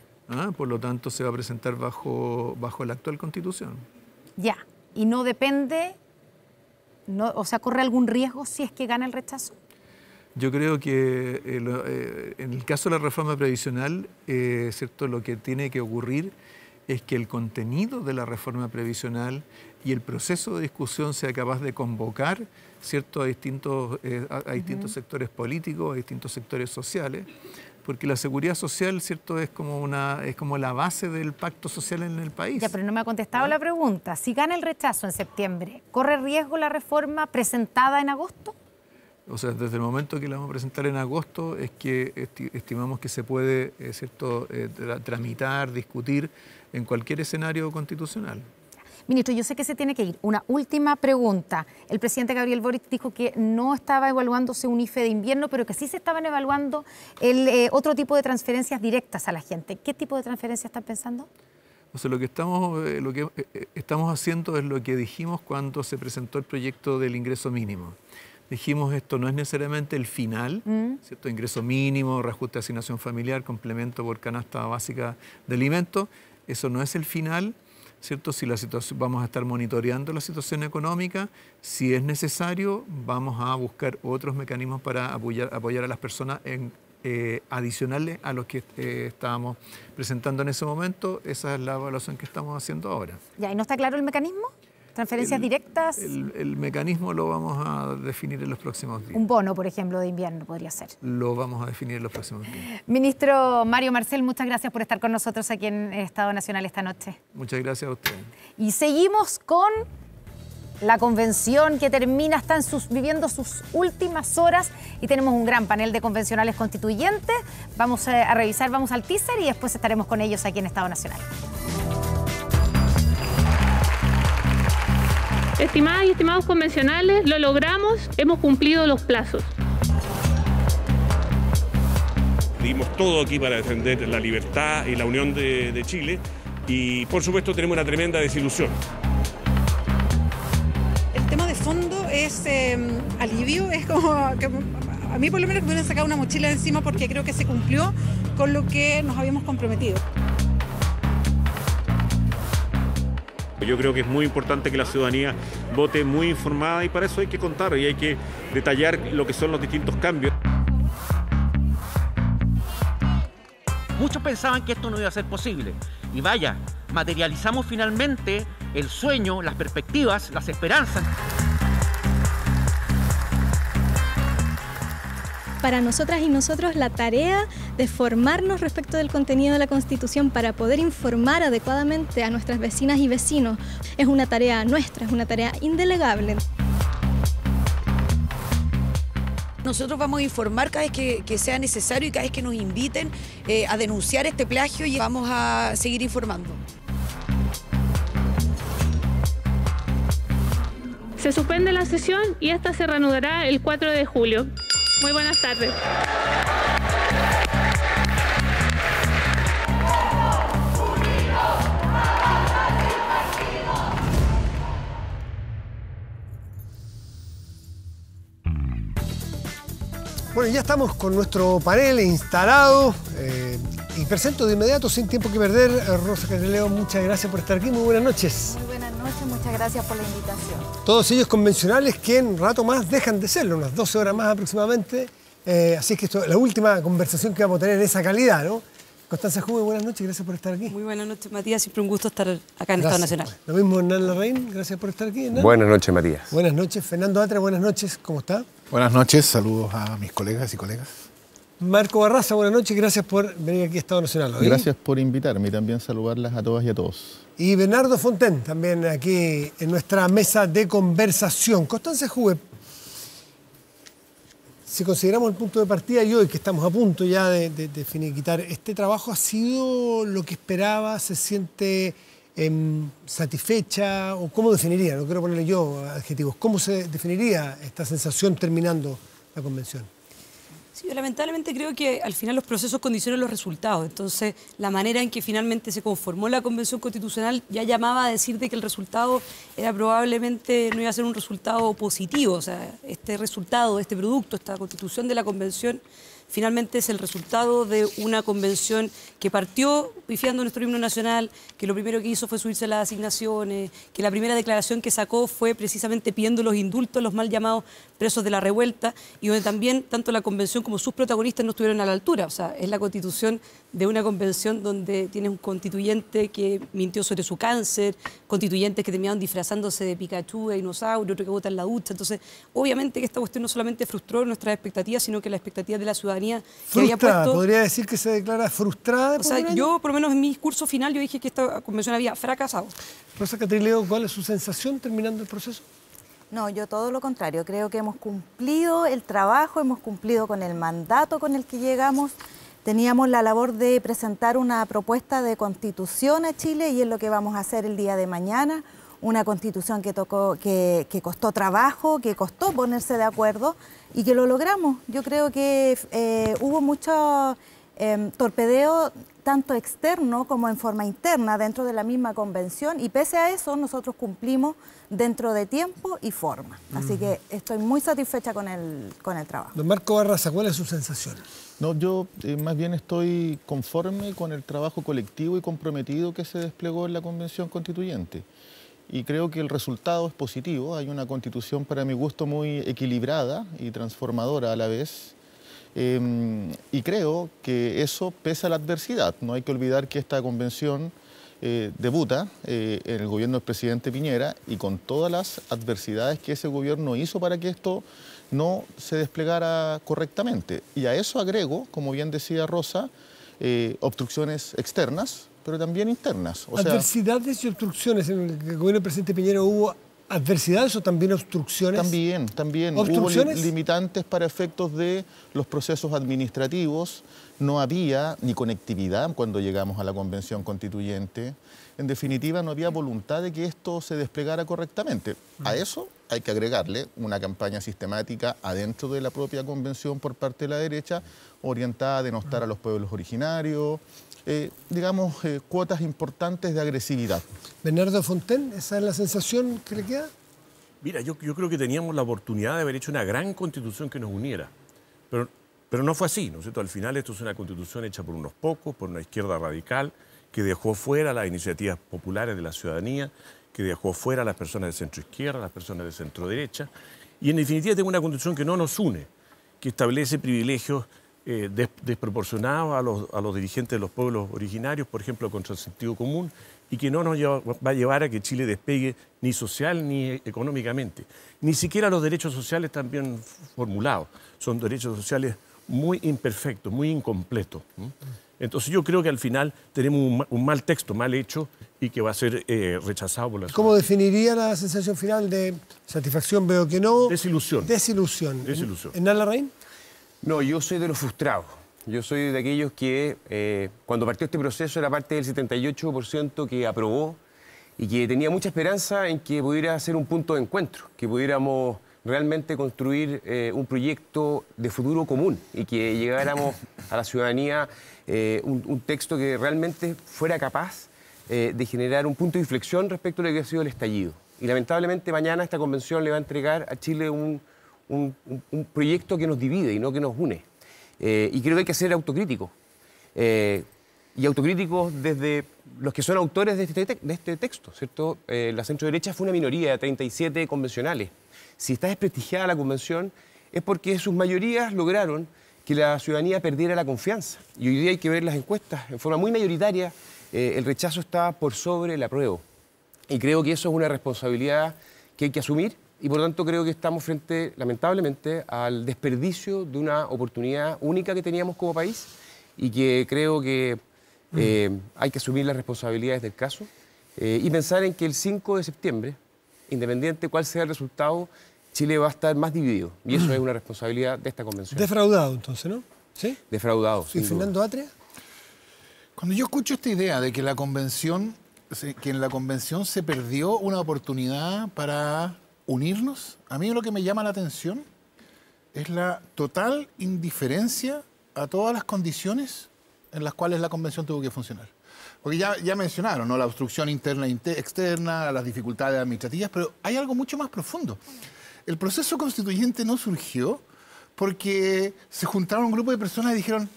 [SPEAKER 3] Por lo tanto, se va a presentar bajo la actual Constitución.
[SPEAKER 2] Ya, y no depende, o sea, ¿corre algún riesgo si es que gana el rechazo?
[SPEAKER 3] Yo creo que en el caso de la reforma previsional, ¿cierto? Lo que tiene que ocurrir es que el contenido de la reforma previsional y el proceso de discusión sea capaz de convocar, ¿cierto? a distintos sectores políticos, a distintos sectores sociales, porque la seguridad social, ¿cierto? es como la base del pacto social en el país.
[SPEAKER 2] Ya, pero no me ha contestado la pregunta. Si gana el rechazo en septiembre, ¿corre riesgo la reforma presentada en agosto?
[SPEAKER 3] O sea, desde el momento que la vamos a presentar en agosto es que estimamos que se puede tramitar, discutir en cualquier escenario constitucional.
[SPEAKER 2] Ministro, yo sé que se tiene que ir. Una última pregunta. El presidente Gabriel Boric dijo que no estaba evaluándose un IFE de invierno, pero que sí se estaban evaluando otro tipo de transferencias directas a la gente. ¿Qué tipo de transferencias están pensando?
[SPEAKER 3] O sea, lo que estamos haciendo es lo que dijimos cuando se presentó el proyecto del ingreso mínimo. Dijimos, esto no es necesariamente el final, ¿cierto? Ingreso mínimo, reajuste de asignación familiar, complemento por canasta básica de alimentos. Eso no es el final, ¿cierto? Si la situación, vamos a estar monitoreando la situación económica. Si es necesario, vamos a buscar otros mecanismos para apoyar a las personas adicionales a los que estábamos presentando en ese momento. Esa es la evaluación que estamos haciendo ahora.
[SPEAKER 2] Ya, ¿y no está claro el mecanismo? ¿Transferencias directas?
[SPEAKER 3] El mecanismo lo vamos a definir en los próximos días.
[SPEAKER 2] Un bono, por ejemplo, de invierno podría ser.
[SPEAKER 3] Lo vamos a definir en los próximos días.
[SPEAKER 2] Ministro Mario Marcel, muchas gracias por estar con nosotros aquí en Estado Nacional esta noche.
[SPEAKER 3] Muchas gracias a ustedes.
[SPEAKER 2] Y seguimos con la convención que termina, están viviendo sus últimas horas y tenemos un gran panel de convencionales constituyentes. Vamos a revisar, vamos al teaser y después estaremos con ellos aquí en Estado Nacional.
[SPEAKER 4] Estimadas y estimados convencionales, lo logramos, hemos cumplido los plazos.
[SPEAKER 5] Dimos todo aquí para defender la libertad y la unión de Chile y por supuesto tenemos una tremenda desilusión.
[SPEAKER 6] El tema de fondo es alivio, es como que a mí por lo menos me hubieran sacado una mochila de encima porque creo que se cumplió con lo que nos habíamos comprometido.
[SPEAKER 5] Yo creo que es muy importante que la ciudadanía vote muy informada y para eso hay que contar y hay que detallar lo que son los distintos cambios.
[SPEAKER 7] Muchos pensaban que esto no iba a ser posible y vaya, materializamos finalmente el sueño, las perspectivas, las esperanzas.
[SPEAKER 8] Para nosotras y nosotros la tarea de formarnos respecto del contenido de la Constitución para poder informar adecuadamente a nuestras vecinas y vecinos es una tarea nuestra, es una tarea indelegable.
[SPEAKER 9] Nosotros vamos a informar cada vez que sea necesario y cada vez que nos inviten a denunciar este plagio y vamos a seguir informando.
[SPEAKER 4] Se suspende la sesión y esta se reanudará el 4 de julio. Muy buenas tardes.
[SPEAKER 1] Bueno, ya estamos con nuestro panel instalado y presento de inmediato, sin tiempo que perder, a Rosa Carrileo. Muchas gracias por estar aquí, muy buenas noches.
[SPEAKER 10] Muy buenas noches, muchas gracias por la invitación.
[SPEAKER 1] Todos ellos convencionales que en un rato más dejan de serlo, unas 12 horas más aproximadamente. Así que esto es la última conversación que vamos a tener en esa calidad, ¿no? Constanza Juve, buenas noches, gracias por estar aquí.
[SPEAKER 9] Muy buenas noches, Matías. Siempre un gusto estar acá en Estado Nacional.
[SPEAKER 1] Lo mismo, Hernán Larraín, gracias por estar aquí. Hernán.
[SPEAKER 11] Buenas noches, Matías.
[SPEAKER 1] Buenas noches. Fernando Atra, buenas noches, ¿cómo está?
[SPEAKER 12] Buenas noches, saludos a mis colegas y colegas.
[SPEAKER 1] Marco Barraza, buenas noches, gracias por venir aquí a Estado Nacional. ¿Oí?
[SPEAKER 13] Gracias por invitarme y también saludarlas a todas y a todos.
[SPEAKER 1] Y Bernardo Fontaine, también aquí en nuestra mesa de conversación. Constanza Juve, si consideramos el punto de partida y hoy que estamos a punto ya de finiquitar, ¿este trabajo ha sido lo que esperaba? ¿Se siente satisfecha? ¿O cómo definiría? No quiero ponerle yo adjetivos. ¿Cómo se definiría esta sensación terminando la convención?
[SPEAKER 9] Sí, yo lamentablemente creo que al final los procesos condicionan los resultados. Entonces, la manera en que finalmente se conformó la Convención Constitucional ya llamaba a decir de que el resultado era probablemente no iba a ser un resultado positivo. O sea, este resultado, este producto, esta Constitución de la Convención, finalmente es el resultado de una convención que partió pifiando nuestro himno nacional, que lo primero que hizo fue subirse a las asignaciones, que la primera declaración que sacó fue precisamente pidiendo los indultos a los mal llamados presos de la revuelta, y donde también tanto la convención como sus protagonistas no estuvieron a la altura. O sea, es la constitución de una convención donde tienes un constituyente que mintió sobre su cáncer, constituyentes que terminaron disfrazándose de Pikachu, de dinosaurio, otro que vota en la ducha. Entonces, obviamente que esta cuestión no solamente frustró nuestras expectativas, sino que las expectativas de la ciudadanía que había puesto...
[SPEAKER 1] ¿Podría decir que se declara frustrada?
[SPEAKER 9] O sea, yo, por lo menos en mi discurso final, yo dije que esta convención había fracasado.
[SPEAKER 1] Rosa Catrileo, ¿cuál es su sensación terminando el proceso?
[SPEAKER 10] No, yo todo lo contrario. Creo que hemos cumplido el trabajo, hemos cumplido con el mandato con el que llegamos. Teníamos la labor de presentar una propuesta de constitución a Chile y es lo que vamos a hacer el día de mañana. Una constitución que costó trabajo, que costó ponerse de acuerdo y que lo logramos. Yo creo que hubo mucho torpedeo tanto externo como en forma interna dentro de la misma convención y pese a eso nosotros cumplimos dentro de tiempo y forma. Así que estoy muy satisfecha con el trabajo.
[SPEAKER 1] Don Marco Barraza, ¿cuál es su sensación?
[SPEAKER 13] No, yo más bien estoy conforme con el trabajo colectivo y comprometido que se desplegó en la Convención Constituyente. Y creo que el resultado es positivo. Hay una constitución para mi gusto muy equilibrada y transformadora a la vez. Y creo que eso pese a la adversidad. No hay que olvidar que esta convención debuta en el gobierno del presidente Piñera y con todas las adversidades que ese gobierno hizo para que esto no se desplegara correctamente. Y a eso agrego, como bien decía Rosa, obstrucciones externas, pero también internas. O
[SPEAKER 1] ¿Adversidades y obstrucciones? ¿En el gobierno del presidente Piñera hubo adversidades o también obstrucciones?
[SPEAKER 13] También.
[SPEAKER 1] ¿Obstrucciones?
[SPEAKER 13] Hubo limitantes para efectos de los procesos administrativos. No había ni conectividad cuando llegamos a la Convención Constituyente. En definitiva, no había voluntad de que esto se desplegara correctamente. A eso hay que agregarle una campaña sistemática adentro de la propia Convención por parte de la derecha, orientada a denostar a los pueblos originarios, cuotas importantes de agresividad.
[SPEAKER 1] Bernardo Fontaine, ¿esa es la sensación que le queda?
[SPEAKER 14] Mira, yo creo que teníamos la oportunidad de haber hecho una gran constitución que nos uniera, pero no fue así, ¿no es cierto? Al final esto es una constitución hecha por unos pocos, por una izquierda radical, que dejó fuera las iniciativas populares de la ciudadanía, que dejó fuera a las personas de centro izquierda, a las personas de centro derecha, y en definitiva tengo una constitución que no nos une, que establece privilegios desproporcionados a los dirigentes de los pueblos originarios, por ejemplo, contra el sentido común, y que no nos va a llevar a que Chile despegue ni social ni económicamente. Ni siquiera los derechos sociales están bien formulados. Son derechos sociales muy imperfectos, muy incompletos. Entonces yo creo que al final tenemos un mal texto, mal hecho, y que va a ser rechazado por la sociedad.
[SPEAKER 1] ¿Cómo definiría la sensación final de satisfacción? Veo que no.
[SPEAKER 14] Desilusión.
[SPEAKER 1] Desilusión. ¿Hernán Larraín?
[SPEAKER 11] No, yo soy de los frustrados. Yo soy de aquellos que cuando partió este proceso era parte del 78% que aprobó y que tenía mucha esperanza en que pudiera ser un punto de encuentro, que pudiéramos realmente construir un proyecto de futuro común y que llegáramos a la ciudadanía un texto que realmente fuera capaz de generar un punto de inflexión respecto a lo que ha sido el estallido. Y lamentablemente mañana esta convención le va a entregar a Chile un proyecto que nos divide y no que nos une. Y creo que hay que ser autocríticos. Y autocríticos desde los que son autores de este texto, ¿cierto? La centroderecha fue una minoría de 37 convencionales. Si está desprestigiada la convención es porque sus mayorías lograron que la ciudadanía perdiera la confianza. Y hoy día hay que ver las encuestas. En forma muy mayoritaria, el rechazo está por sobre el apruebo. Y creo que eso es una responsabilidad que hay que asumir. Y por lo tanto creo que estamos frente, lamentablemente, al desperdicio de una oportunidad única que teníamos como país y que creo que hay que asumir las responsabilidades del caso y pensar en que el 5 de septiembre, independiente cuál sea el resultado, Chile va a estar más dividido. Y eso es una responsabilidad de esta convención.
[SPEAKER 1] Defraudado, entonces, ¿no? ¿Sí?
[SPEAKER 11] Defraudado.
[SPEAKER 1] ¿Y Fernando Atria?
[SPEAKER 12] Cuando yo escucho esta idea de que en la convención se perdió una oportunidad para unirnos, a mí lo que me llama la atención es la total indiferencia a todas las condiciones en las cuales la convención tuvo que funcionar. Porque ya mencionaron, ¿no?, la obstrucción interna e externa, las dificultades administrativas, pero hay algo mucho más profundo. El proceso constituyente no surgió porque se juntaron un grupo de personas y dijeron,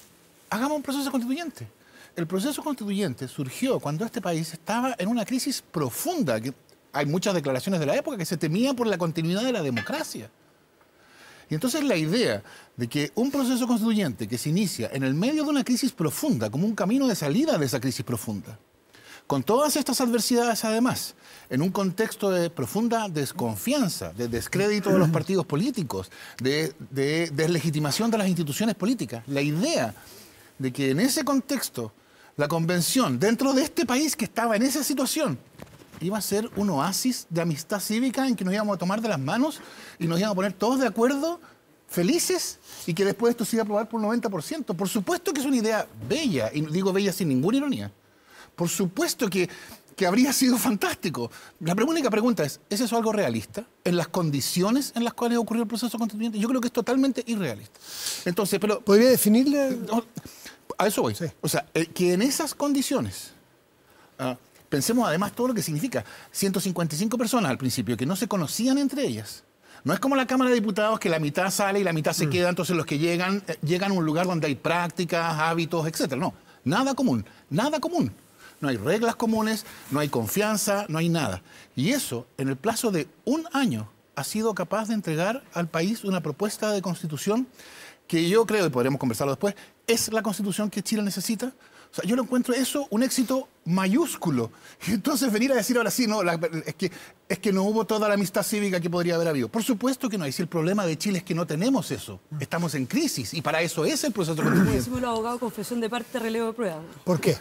[SPEAKER 12] hagamos un proceso constituyente. El proceso constituyente surgió cuando este país estaba en una crisis profunda, que hay muchas declaraciones de la época que se temía por la continuidad de la democracia. Y entonces la idea de que un proceso constituyente que se inicia en el medio de una crisis profunda, como un camino de salida de esa crisis profunda, con todas estas adversidades además, en un contexto de profunda desconfianza, de descrédito de los partidos políticos, de deslegitimación de las instituciones políticas, la idea de que en ese contexto la convención, dentro de este país que estaba en esa situación, iba a ser un oasis de amistad cívica en que nos íbamos a tomar de las manos y nos íbamos a poner todos de acuerdo, felices, y que después esto se iba a aprobar por 90%. Por supuesto que es una idea bella, y digo bella sin ninguna ironía. Por supuesto que habría sido fantástico. La única pregunta es eso algo realista? ¿En las condiciones en las cuales ocurrió el proceso constituyente? Yo creo que es totalmente irrealista. Entonces, pero
[SPEAKER 1] ¿podría definirle?
[SPEAKER 12] A eso voy. Sí. O sea, que en esas condiciones... pensemos además todo lo que significa. 155 personas al principio que no se conocían entre ellas. No es como la Cámara de Diputados que la mitad sale y la mitad se queda, entonces los que llegan a un lugar donde hay prácticas, hábitos, etc. No, nada común, nada común. No hay reglas comunes, no hay confianza, no hay nada. Y eso, en el plazo de un año, ha sido capaz de entregar al país una propuesta de constitución que yo creo, y podremos conversarlo después, es la constitución que Chile necesita. O sea, yo lo encuentro eso un éxito mayúsculo. Y entonces venir a decir ahora sí, no, es que no hubo toda la amistad cívica que podría haber habido. Por supuesto que no hay. Si el problema de Chile es que no tenemos eso. Estamos en crisis y para eso es el proceso constituyente.
[SPEAKER 9] Decimos los abogados, confesión de parte, relevo de prueba.
[SPEAKER 1] ¿Por qué?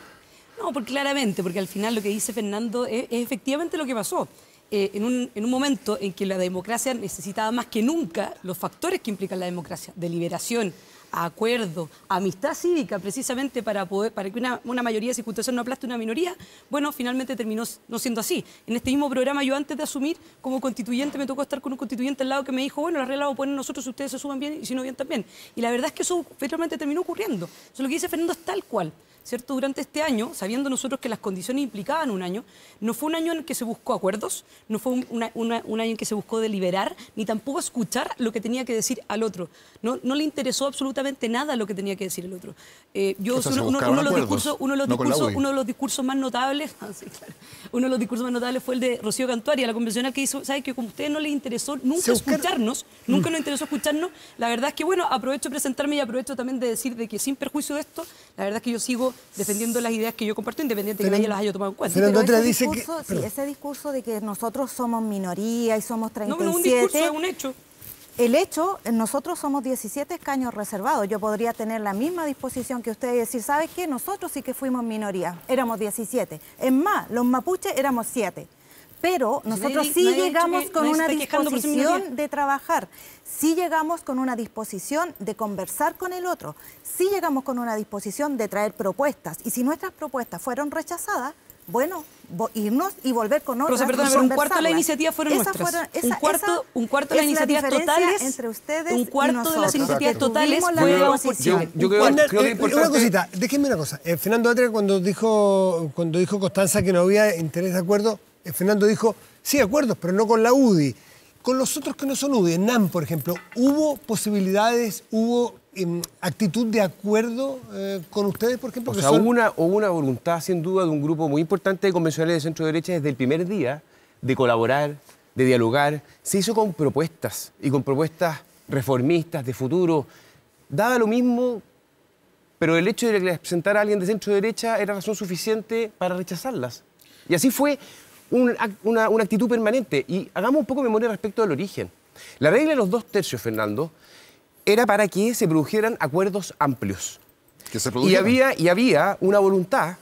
[SPEAKER 9] No, porque claramente, porque al final lo que dice Fernando es efectivamente lo que pasó. En un momento en que la democracia necesitaba más que nunca los factores que implican la democracia, deliberación, acuerdo, amistad cívica, precisamente para que una mayoría de circunstancias no aplaste una minoría, bueno, finalmente terminó no siendo así. En este mismo programa, yo antes de asumir como constituyente, me tocó estar con un constituyente al lado que me dijo, bueno, las reglas las vamos a poner nosotros si ustedes se suman bien y si no bien también. Y la verdad es que eso finalmente terminó ocurriendo. Eso lo que dice Fernando es tal cual. ¿Cierto? Durante este año, sabiendo nosotros que las condiciones implicaban un año, no fue un año en el que se buscó acuerdos, no fue un año en que se buscó deliberar, ni tampoco escuchar lo que tenía que decir al otro. No le interesó absolutamente nada lo que tenía que decir el otro. Uno de los discursos más notables, uno de los discursos más notables fue el de Rocío Cantuaria, la convencional, que hizo, ¿sabe? Que como a ustedes no les interesó nunca escucharnos, nunca nos interesó escucharnos, la verdad es que, bueno, aprovecho de presentarme y aprovecho también de decir de que sin perjuicio de esto, la verdad es que yo sigo defendiendo las ideas que yo comparto, independiente de que nadie las haya tomado en cuenta.
[SPEAKER 10] Pero ese discurso de que nosotros somos minoría y somos 37...
[SPEAKER 9] No, un discurso es un hecho.
[SPEAKER 10] El hecho, nosotros somos 17 escaños reservados. Yo podría tener la misma disposición que ustedes y decir, ¿sabes qué? Nosotros sí que fuimos minoría, éramos 17. Es más, los mapuches éramos 7. Pero nosotros sí llegamos con una disposición de trabajar, sí llegamos con una disposición de conversar con el otro, sí llegamos con una disposición de traer propuestas. Y si nuestras propuestas fueron rechazadas, bueno, irnos y volver con otras.
[SPEAKER 9] Pero un cuarto de la iniciativa fueron nuestras. Un cuarto de las iniciativas totales
[SPEAKER 10] entre ustedes
[SPEAKER 9] un cuarto de las iniciativas totales
[SPEAKER 10] fue de oposición.
[SPEAKER 11] Yo creo que es
[SPEAKER 1] una cosita, déjenme una cosa. Fernando Atria, cuando dijo Constanza que no había interés de acuerdo, Fernando dijo, sí, acuerdos, pero no con la UDI. Con los otros que no son UDI, en NAM, por ejemplo, ¿hubo posibilidades, hubo actitud de acuerdo con ustedes, por ejemplo?
[SPEAKER 11] O sea, hubo una voluntad, sin duda, de un grupo muy importante de convencionales de centro-derecha desde el primer día de colaborar, de dialogar. Se hizo con propuestas, y con propuestas reformistas, de futuro. daba lo mismo, pero el hecho de que las presentara alguien de centro derecha era razón suficiente para rechazarlas. Y así fue una actitud permanente. Y hagamos un poco de memoria respecto del origen. La regla de los 2/3, Fernando, era para que se produjeran acuerdos amplios. Y había una voluntad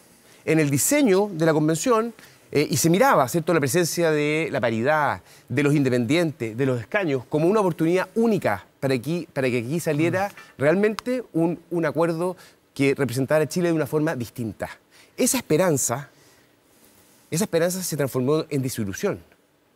[SPEAKER 11] en el diseño de la convención y se miraba, ¿cierto?, la presencia de la paridad, de los independientes, de los escaños, como una oportunidad única para que aquí saliera realmente un acuerdo que representara a Chile de una forma distinta. Esa esperanza se transformó en desilusión.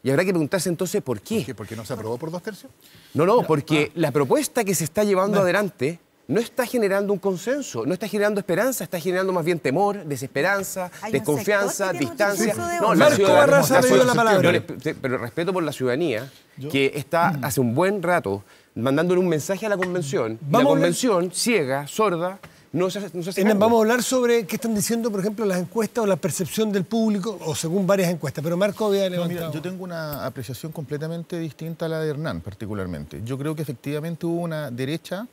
[SPEAKER 11] Y habrá que preguntarse entonces por qué.
[SPEAKER 12] ¿Por qué? ¿Porque no se aprobó por 2/3?
[SPEAKER 11] No, porque la propuesta que se está llevando adelante no está generando un consenso, no está generando esperanza, está generando más bien temor, desesperanza, desconfianza, distancia. No,
[SPEAKER 1] Marco Barraza ha pedido la palabra.
[SPEAKER 11] Pero respeto por la ciudadanía, que está hace un buen rato mandándole un mensaje a la convención. Y la convención, ciega, sorda, no se hace cargo.
[SPEAKER 1] Vamos a hablar sobre qué están diciendo, por ejemplo, las encuestas o la percepción del público, o según varias encuestas. Pero Marco había levantado...
[SPEAKER 13] Mira, yo tengo una apreciación completamente distinta a la de Hernán, particularmente. Yo creo que efectivamente hubo una derecha,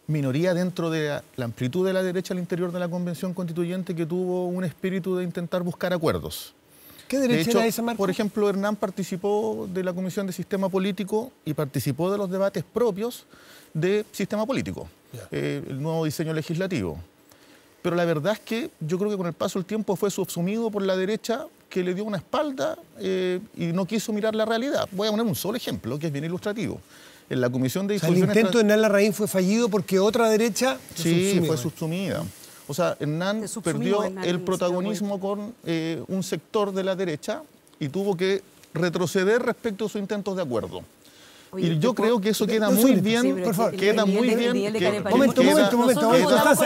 [SPEAKER 13] minoría dentro de la amplitud de la derecha al interior de la Convención Constituyente, que tuvo un espíritu de intentar buscar acuerdos.
[SPEAKER 1] ¿Qué derecha era esa, Marco?
[SPEAKER 13] Por ejemplo, Hernán participó de la Comisión de Sistema Político y participó de los debates propios de sistema político, el nuevo diseño legislativo. Pero la verdad es que yo creo que con el paso del tiempo fue subsumido por la derecha, que le dio una espalda y no quiso mirar la realidad. Voy a poner un solo ejemplo, que es bien ilustrativo. En la Comisión de Disposiciones...
[SPEAKER 1] el intento de Hernán Larraín fue fallido porque otra derecha...
[SPEAKER 13] fue subsumida. O sea, Hernán perdió el protagonismo con un sector de la derecha y tuvo que retroceder respecto a sus intentos de acuerdo.
[SPEAKER 10] Oye,
[SPEAKER 13] y yo creo que eso queda muy bien, por favor, queda muy bien...
[SPEAKER 1] Momento.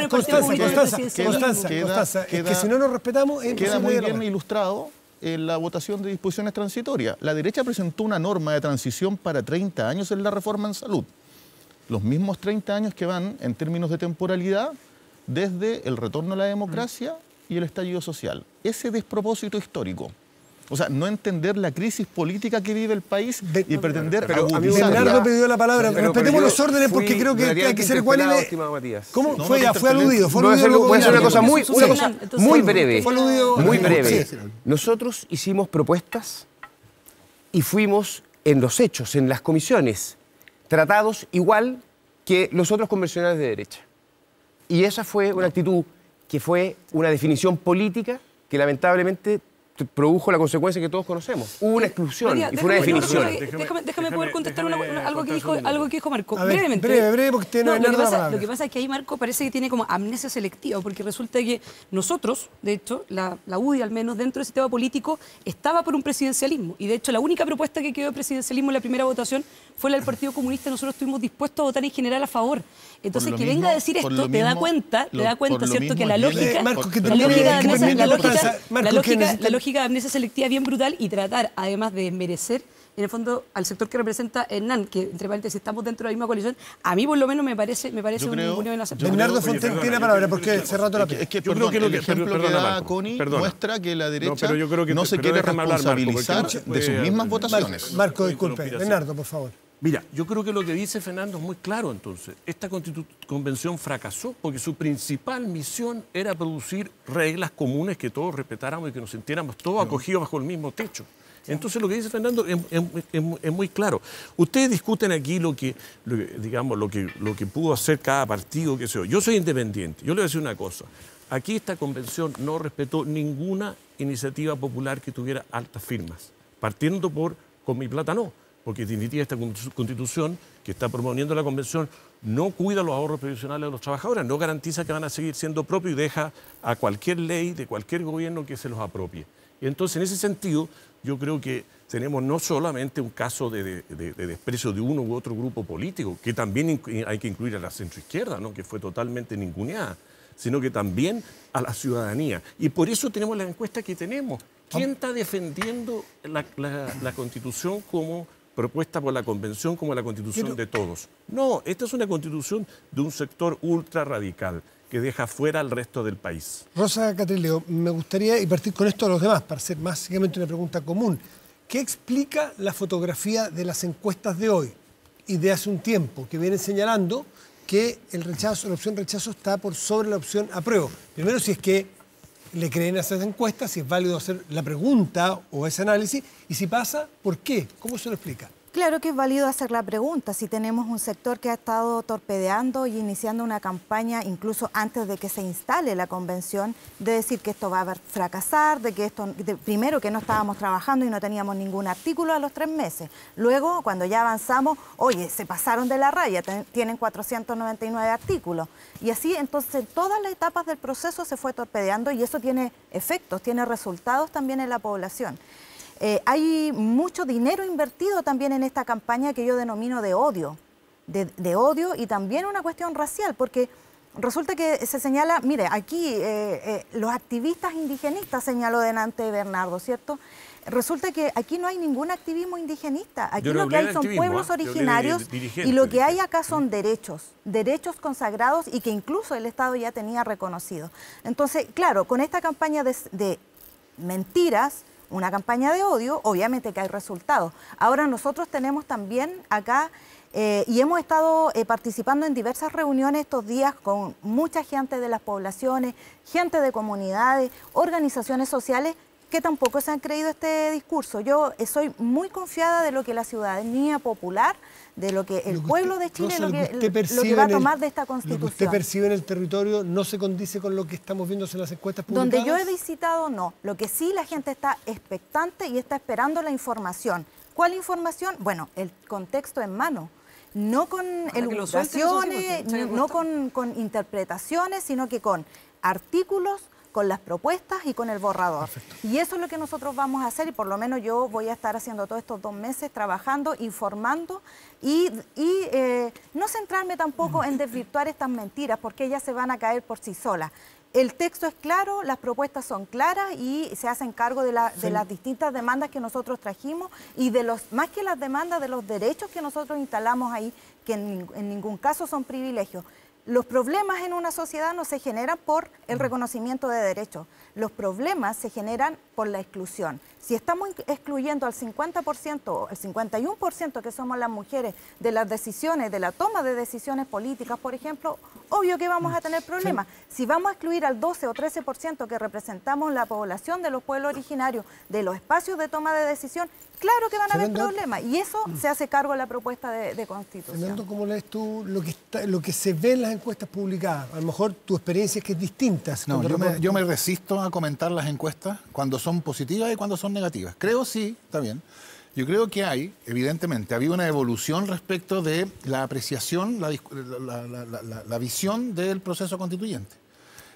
[SPEAKER 1] Constanza, es que si no nos respetamos...
[SPEAKER 13] Queda muy bien ilustrado en la votación de disposiciones transitorias. La derecha presentó una norma de transición para 30 años en la reforma en salud. Los mismos 30 años que van, en términos de temporalidad, desde el retorno a la democracia y el estallido social. Ese despropósito histórico. O sea, no entender la crisis política que vive el país y pretender agudizarla.
[SPEAKER 1] Leonardo pidió la palabra. Respetemos los órdenes porque creo que hay que ser iguales.
[SPEAKER 11] ¿Cómo?
[SPEAKER 1] Fue aludido.
[SPEAKER 11] Voy a hacer una cosa muy breve. Muy breve. Nosotros hicimos propuestas y fuimos en los hechos, en las comisiones, tratados igual que los otros convencionales de derecha. Y esa fue una actitud que fue una definición política que lamentablemente produjo la consecuencia que todos conocemos. Hubo una exclusión y fue una definición.
[SPEAKER 9] Déjame poder contestar algo que dijo Marco.
[SPEAKER 1] A ver,
[SPEAKER 9] brevemente.
[SPEAKER 1] Breve, porque
[SPEAKER 9] lo que pasa es que ahí Marco parece que tiene como amnesia selectiva, porque resulta que nosotros, de hecho, la UDI al menos, dentro del sistema político, estaba por un presidencialismo. Y de hecho, la única propuesta que quedó de presidencialismo en la primera votación fue la del Partido Comunista. Nosotros estuvimos dispuestos a votar en general a favor. Entonces, que venga a decir esto, te da cuenta, ¿cierto? Que la lógica de amnesia selectiva es bien brutal y tratar, además de desmerecer, en el fondo, al sector que representa Hernán, que, entre paréntesis, estamos dentro de la misma coalición, a mí, por lo menos, me parece un ninguneo inaceptable.
[SPEAKER 1] Bernardo Fontaine tiene la palabra, porque hace rato la pide.
[SPEAKER 13] Es que, el ejemplo que da Connie muestra que la derecha no se quiere responsabilizar de sus mismas votaciones.
[SPEAKER 1] Marco, disculpe. Bernardo, por favor.
[SPEAKER 14] Mira, yo creo que lo que dice Fernando es muy claro entonces. Esta convención fracasó porque su principal misión era producir reglas comunes que todos respetáramos y que nos sintiéramos todos acogidos bajo el mismo techo. Entonces lo que dice Fernando es muy claro. Ustedes discuten aquí lo que pudo hacer cada partido, qué sé yo. Yo soy independiente. Yo le voy a decir una cosa. Aquí esta convención no respetó ninguna iniciativa popular que tuviera altas firmas. Partiendo con mi plata no. Porque en definitiva esta constitución que está promoviendo la convención no cuida los ahorros previsionales de los trabajadores, no garantiza que van a seguir siendo propios y deja a cualquier ley de cualquier gobierno que se los apropie. Y entonces, en ese sentido, yo creo que tenemos no solamente un caso de desprecio de uno u otro grupo político, que también hay que incluir a la centroizquierda, ¿no?, que fue totalmente ninguneada, sino que también a la ciudadanía. Y por eso tenemos la encuesta que tenemos. ¿Quién está defendiendo la Constitución como propuesta por la Convención, como la Constitución de todos? No, esta es una Constitución de un sector ultra radical que deja fuera al resto del país.
[SPEAKER 1] Rosa Catrileo, me gustaría, y partir con esto a los demás, para hacer básicamente una pregunta común. ¿Qué explica la fotografía de las encuestas de hoy y de hace un tiempo, que vienen señalando que el rechazo, la opción rechazo está por sobre la opción apruebo. Primero, si es que le creen a esas encuestas, si es válido hacer la pregunta o ese análisis, y si pasa, ¿por qué? ¿Cómo se lo explica?
[SPEAKER 10] Claro que es válido hacer la pregunta. Si tenemos un sector que ha estado torpedeando y iniciando una campaña incluso antes de que se instale la convención, de decir que esto va a fracasar, de que esto, primero que no estábamos trabajando y no teníamos ningún artículo a los 3 meses. Luego, cuando ya avanzamos, oye, se pasaron de la raya, tienen 499 artículos. Y así, entonces, en todas las etapas del proceso se fue torpedeando y eso tiene efectos, tiene resultados también en la población. Hay mucho dinero invertido también en esta campaña que yo denomino de odio, de odio y también una cuestión racial, porque resulta que se señala, mire, aquí los activistas indigenistas, señaló delante Bernardo, ¿cierto? Resulta que aquí no hay ningún activismo indigenista, aquí lo que hay son pueblos originarios y lo que hay acá son derechos consagrados y que incluso el Estado ya tenía reconocido. Entonces, claro, con esta campaña de mentiras, una campaña de odio, obviamente que hay resultados. Ahora nosotros tenemos también acá, y hemos estado participando en diversas reuniones estos días con mucha gente de las poblaciones, gente de comunidades, organizaciones sociales, que tampoco se han creído este discurso. Yo soy muy confiada de lo que la ciudadanía popular, de lo que el pueblo de Chile, lo que va a tomar de esta Constitución.
[SPEAKER 1] Lo que usted percibe en el territorio no se condice con lo que estamos viendo en las encuestas publicadas.
[SPEAKER 10] Donde yo he visitado, no. Lo que sí, la gente está expectante y está esperando la información. ¿Cuál información? Bueno, el contexto en mano. No con elucubraciones, no con interpretaciones, sino que con artículos, con las propuestas y con el borrador. Perfecto. Y eso es lo que nosotros vamos a hacer y por lo menos yo voy a estar haciendo todos estos 2 meses trabajando, informando y no centrarme tampoco en desvirtuar estas mentiras porque ellas se van a caer por sí solas. El texto es claro, las propuestas son claras y se hacen cargo de las distintas demandas que nosotros trajimos y de más que las demandas, de los derechos que nosotros instalamos ahí, que en ningún caso son privilegios. Los problemas en una sociedad no se generan por el reconocimiento de derechos, los problemas se generan por la exclusión. Si estamos excluyendo al 50%, el 51% que somos las mujeres de las decisiones, de la toma de decisiones políticas, por ejemplo, obvio que vamos a tener problemas. Si vamos a excluir al 12 o 13% que representamos la población de los pueblos originarios de los espacios de toma de decisión, claro que van a haber problemas y eso se hace cargo de la propuesta de Constitución.
[SPEAKER 1] Fernando, ¿cómo lees tú lo que se ve en las encuestas publicadas? A lo mejor tu experiencia es que es distinta.
[SPEAKER 12] No, yo me resisto a comentar las encuestas cuando son positivas y cuando son negativas. Creo sí, está bien. Yo creo que hay, evidentemente, había una evolución respecto de la apreciación, la visión del proceso constituyente,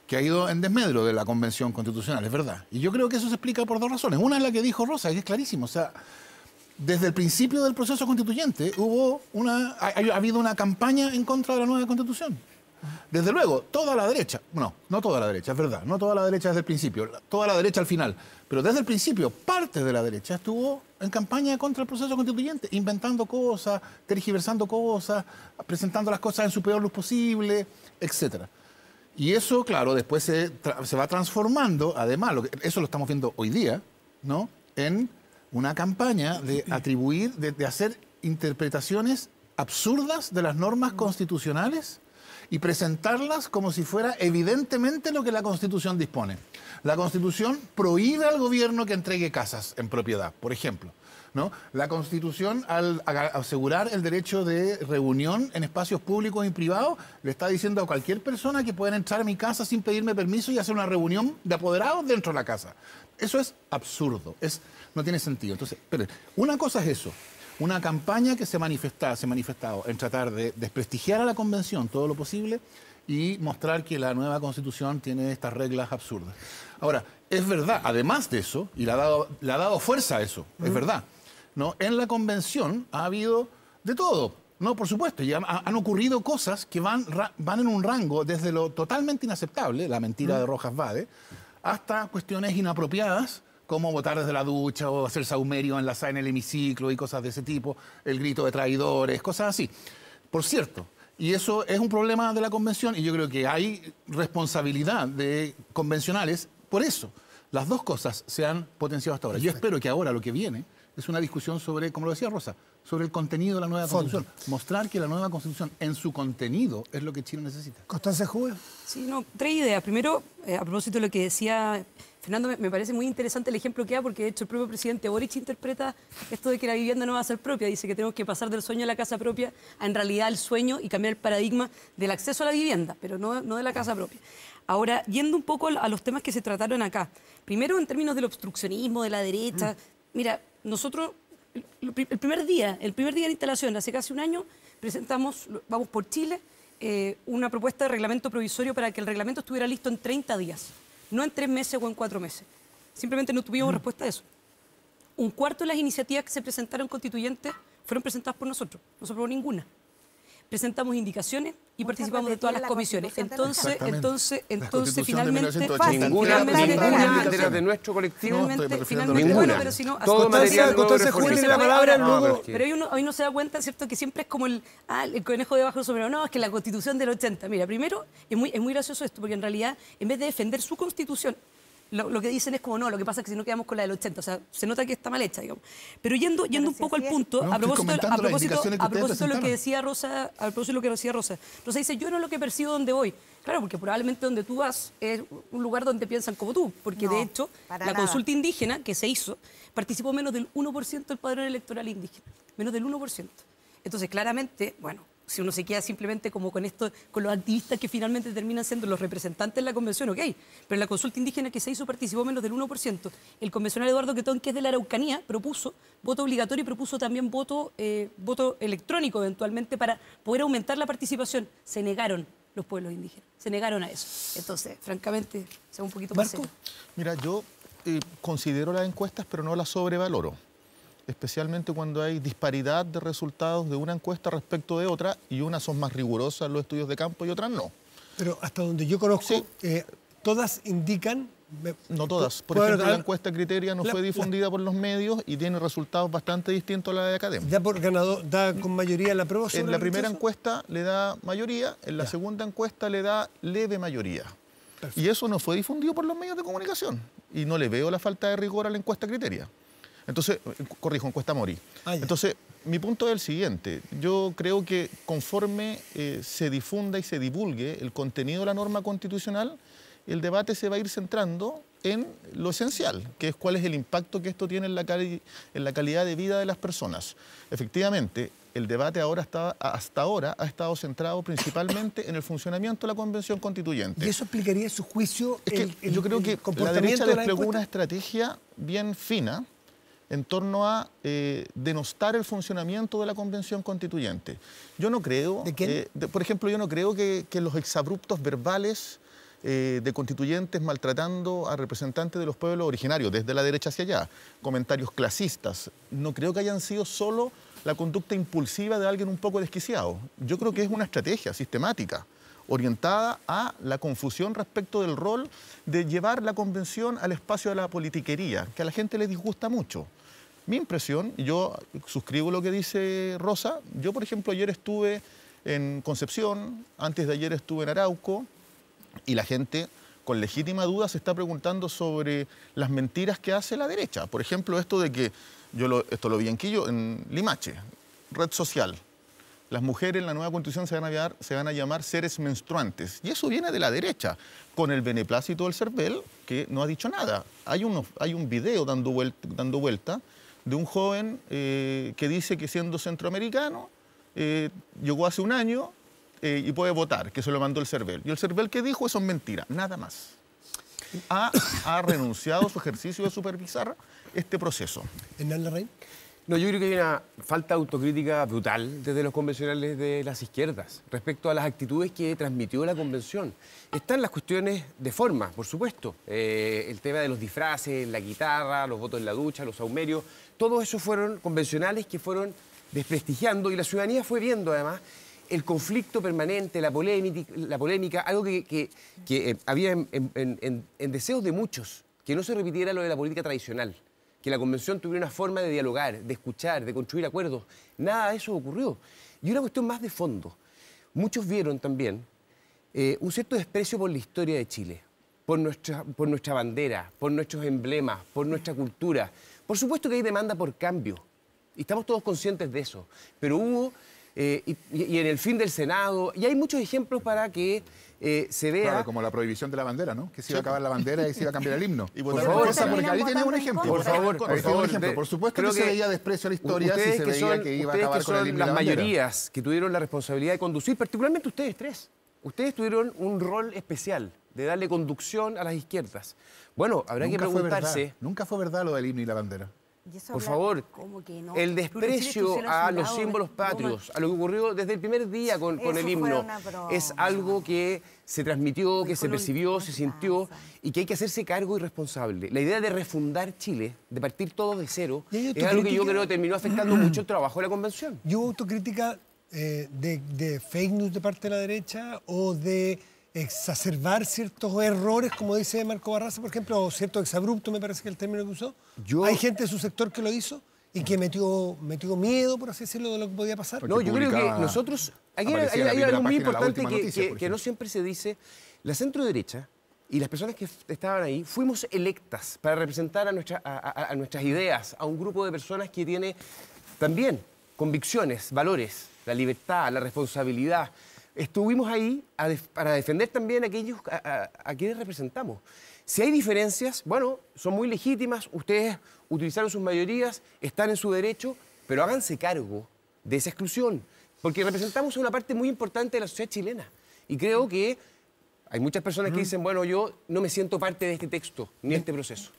[SPEAKER 12] que ha ido en desmedro de la Convención Constitucional, es verdad. Y yo creo que eso se explica por 2 razones. Una es la que dijo Rosa, que es clarísimo. O sea, desde el principio del proceso constituyente ha habido una campaña en contra de la nueva Constitución. Desde luego, toda la derecha, no toda la derecha, es verdad, no toda la derecha desde el principio, toda la derecha al final, pero desde el principio parte de la derecha estuvo en campaña contra el proceso constituyente, inventando cosas, tergiversando cosas, presentando las cosas en su peor luz posible, etcétera. Y eso, claro, después se va transformando, además, eso lo estamos viendo hoy día, ¿no?, en una campaña de atribuir, de hacer interpretaciones absurdas de las normas constitucionales y presentarlas como si fuera evidentemente lo que la Constitución dispone. La Constitución prohíbe al gobierno que entregue casas en propiedad, por ejemplo, ¿no? La Constitución, al asegurar el derecho de reunión en espacios públicos y privados, le está diciendo a cualquier persona que pueden entrar a mi casa sin pedirme permiso y hacer una reunión de apoderados dentro de la casa. Eso es absurdo, no tiene sentido. Entonces, pero una cosa es eso. Una campaña que se ha manifestado en tratar de desprestigiar a la Convención todo lo posible y mostrar que la nueva Constitución tiene estas reglas absurdas. Ahora, es verdad, además de eso, y le ha dado fuerza a eso, es verdad, ¿no? En la Convención ha habido de todo, ¿no? Por supuesto, y han ocurrido cosas que van en un rango desde lo totalmente inaceptable, la mentira de Rojas Vade, hasta cuestiones inapropiadas, como votar desde la ducha o hacer saumerio en el hemiciclo y cosas de ese tipo, el grito de traidores, cosas así. Por cierto, y eso es un problema de la Convención y yo creo que hay responsabilidad de convencionales por eso. Las dos cosas se han potenciado hasta ahora. Yo espero que ahora lo que viene es una discusión sobre, como lo decía Rosa, sobre el contenido de la nueva Constitución. Mostrar que la nueva Constitución, en su contenido, es lo que Chile necesita.
[SPEAKER 1] Constanza Juve.
[SPEAKER 9] Sí, no, 3 ideas. Primero, a propósito de lo que decía Fernando, me parece muy interesante el ejemplo que da, porque de hecho el propio presidente Boric interpreta esto de que la vivienda no va a ser propia. Dice que tenemos que pasar del sueño de la casa propia a en realidad el sueño y cambiar el paradigma del acceso a la vivienda, pero no de la casa propia. Ahora, yendo un poco a los temas que se trataron acá. Primero, en términos del obstruccionismo, de la derecha. Mira, nosotros, el primer día de instalación, hace casi un año, presentamos, Vamos por Chile, una propuesta de reglamento provisorio para que el reglamento estuviera listo en 30 días. No en 3 meses o en 4 meses. Simplemente no tuvimos respuesta a eso. Un cuarto de las iniciativas que se presentaron constituyentes fueron presentadas por nosotros. No se aprobó ninguna. Presentamos indicaciones y participamos de todas las comisiones. Entonces finalmente...
[SPEAKER 11] Ninguna de nuestro colectivo.
[SPEAKER 9] Finalmente, bueno, pero si no...
[SPEAKER 11] Todo material
[SPEAKER 9] pero ahí uno se da cuenta, ¿cierto?, que siempre es como el conejo debajo del sombrero. No, es que la Constitución del 80... Mira, primero, es muy gracioso esto, porque en realidad, en vez de defender su Constitución, lo que dicen es como, no, lo que pasa es que si no quedamos con la del 80, o sea, se nota que está mal hecha, digamos. Pero yendo un poco al punto, a propósito de lo que decía Rosa, Rosa dice, yo no es lo que percibo donde voy. Claro, porque probablemente donde tú vas es un lugar donde piensan como tú, porque de hecho, la consulta indígena que se hizo, participó menos del 1% del padrón electoral indígena, menos del 1%. Entonces, claramente, bueno, si uno se queda simplemente como con esto, con los activistas que finalmente terminan siendo los representantes de la convención, ok, pero en la consulta indígena que se hizo participó menos del 1%. El convencional Eduardo Quetón, que es de la Araucanía, propuso voto obligatorio y propuso también voto electrónico eventualmente para poder aumentar la participación. Se negaron los pueblos indígenas, se negaron a eso. Entonces, francamente, sea un poquito más serio.
[SPEAKER 13] Mira, yo considero las encuestas, pero no las sobrevaloro. Especialmente cuando hay disparidad de resultados de una encuesta respecto de otra y unas son más rigurosas en los estudios de campo y otras no.
[SPEAKER 1] Pero hasta donde yo conozco, todas indican...
[SPEAKER 13] No todas. Por ejemplo, la encuesta Criteria no fue difundida por los medios y tiene resultados bastante distintos a la de Academia.
[SPEAKER 1] ¿Da con mayoría la prueba?
[SPEAKER 13] En la primera encuesta le da mayoría, en la segunda encuesta le da leve mayoría. Perfecto. Y eso no fue difundido por los medios de comunicación. Y no le veo la falta de rigor a la encuesta Criteria. Entonces, corrijo, encuesta Mori. Entonces, mi punto es el siguiente. Yo creo que conforme se difunda y se divulgue el contenido de la norma constitucional, el debate se va a ir centrando en lo esencial, que es cuál es el impacto que esto tiene en la calidad de vida de las personas. Efectivamente, el debate hasta ahora ha estado centrado principalmente en el funcionamiento de la Convención Constituyente.
[SPEAKER 1] ¿Y eso explicaría su juicio?
[SPEAKER 13] Yo creo que la derecha desplegó una estrategia bien fina en torno a denostar el funcionamiento de la Convención Constituyente. Yo no creo, por ejemplo, yo no creo que los exabruptos verbales de constituyentes maltratando a representantes de los pueblos originarios, desde la derecha hacia allá, comentarios clasistas, no creo que hayan sido solo la conducta impulsiva de alguien un poco desquiciado. Yo creo que es una estrategia sistemática, orientada a la confusión respecto del rol de llevar la convención al espacio de la politiquería, que a la gente le disgusta mucho. Mi impresión, y yo suscribo lo que dice Rosa, yo por ejemplo ayer estuve en Concepción, antes de ayer estuve en Arauco, y la gente con legítima duda se está preguntando sobre las mentiras que hace la derecha. Por ejemplo, esto de que, esto lo vi en Quillo, en Limache, red social. Las mujeres en la nueva Constitución se van a llamar seres menstruantes. Y eso viene de la derecha, con el beneplácito del CERVEL, que no ha dicho nada. Hay un video dando vuelta de un joven que dice que siendo centroamericano, llegó hace un año y puede votar, que se lo mandó el CERVEL. Y el CERVEL, ¿qué dijo? Eso es mentira, nada más. Ha renunciado a su ejercicio de supervisar este proceso.
[SPEAKER 1] ¿Hernán Larraín?
[SPEAKER 11] No, yo creo que hay una falta de autocrítica brutal desde los convencionales de las izquierdas respecto a las actitudes que transmitió la convención. Están las cuestiones de forma, por supuesto. El tema de los disfraces, la guitarra, los votos en la ducha, los saumerios, todo eso fueron convencionales que fueron desprestigiando y la ciudadanía fue viendo además el conflicto permanente, la polémica, algo que había en deseos de muchos, que no se repitiera lo de la política tradicional, que la convención tuviera una forma de dialogar, de escuchar, de construir acuerdos. Nada de eso ocurrió. Y una cuestión más de fondo. Muchos vieron también un cierto desprecio por la historia de Chile, por nuestra bandera, por nuestros emblemas, por nuestra cultura, Por supuesto que hay demanda por cambio, y estamos todos conscientes de eso, pero hubo, y en el fin del Senado, y hay muchos ejemplos para que se vea...
[SPEAKER 12] Claro, como la prohibición de la bandera, ¿no? Que se iba a acabar la bandera y se iba a cambiar el himno.
[SPEAKER 11] Y por favor,
[SPEAKER 12] porque ahí tenemos un ejemplo.
[SPEAKER 11] Por favor.
[SPEAKER 12] Por supuesto que se veía desprecio a la historia si se veía que iba a acabar con el himno y la bandera.
[SPEAKER 11] Las mayorías que tuvieron la responsabilidad de conducir, particularmente ustedes tres, ustedes tuvieron un rol especial de darle conducción a las izquierdas. Bueno, habrá que preguntarse...
[SPEAKER 12] Nunca fue verdad lo del himno y la bandera.
[SPEAKER 11] Por favor, el desprecio a los símbolos patrios, a lo que ocurrió desde el primer día con el himno, es algo que se transmitió, que se percibió, se sintió y que hay que hacerse cargo y responsable. La idea de refundar Chile, de partir todo de cero, es algo que yo creo que terminó afectando mucho el trabajo de la convención.
[SPEAKER 1] ¿Y hubo autocrítica de fake news de parte de la derecha o de exacerbar ciertos errores, como dice Marco Barraza, por ejemplo, o cierto exabrupto, me parece que es el término que usó? ¿Hay gente de su sector que lo hizo y que metió miedo, por así decirlo, de lo que podía pasar?
[SPEAKER 11] No, yo creo que nosotros... Hay algo muy importante que no siempre se dice. La centro-derecha y las personas que estaban ahí fuimos electas para representar a nuestras ideas, a un grupo de personas que tiene también convicciones, valores, la libertad, la responsabilidad. Estuvimos ahí para defender también a quienes representamos. Si hay diferencias, bueno, son muy legítimas, ustedes utilizaron sus mayorías, están en su derecho, pero háganse cargo de esa exclusión, porque representamos a una parte muy importante de la sociedad chilena. Y creo que hay muchas personas que dicen, bueno, yo no me siento parte de este texto, ni de este proceso.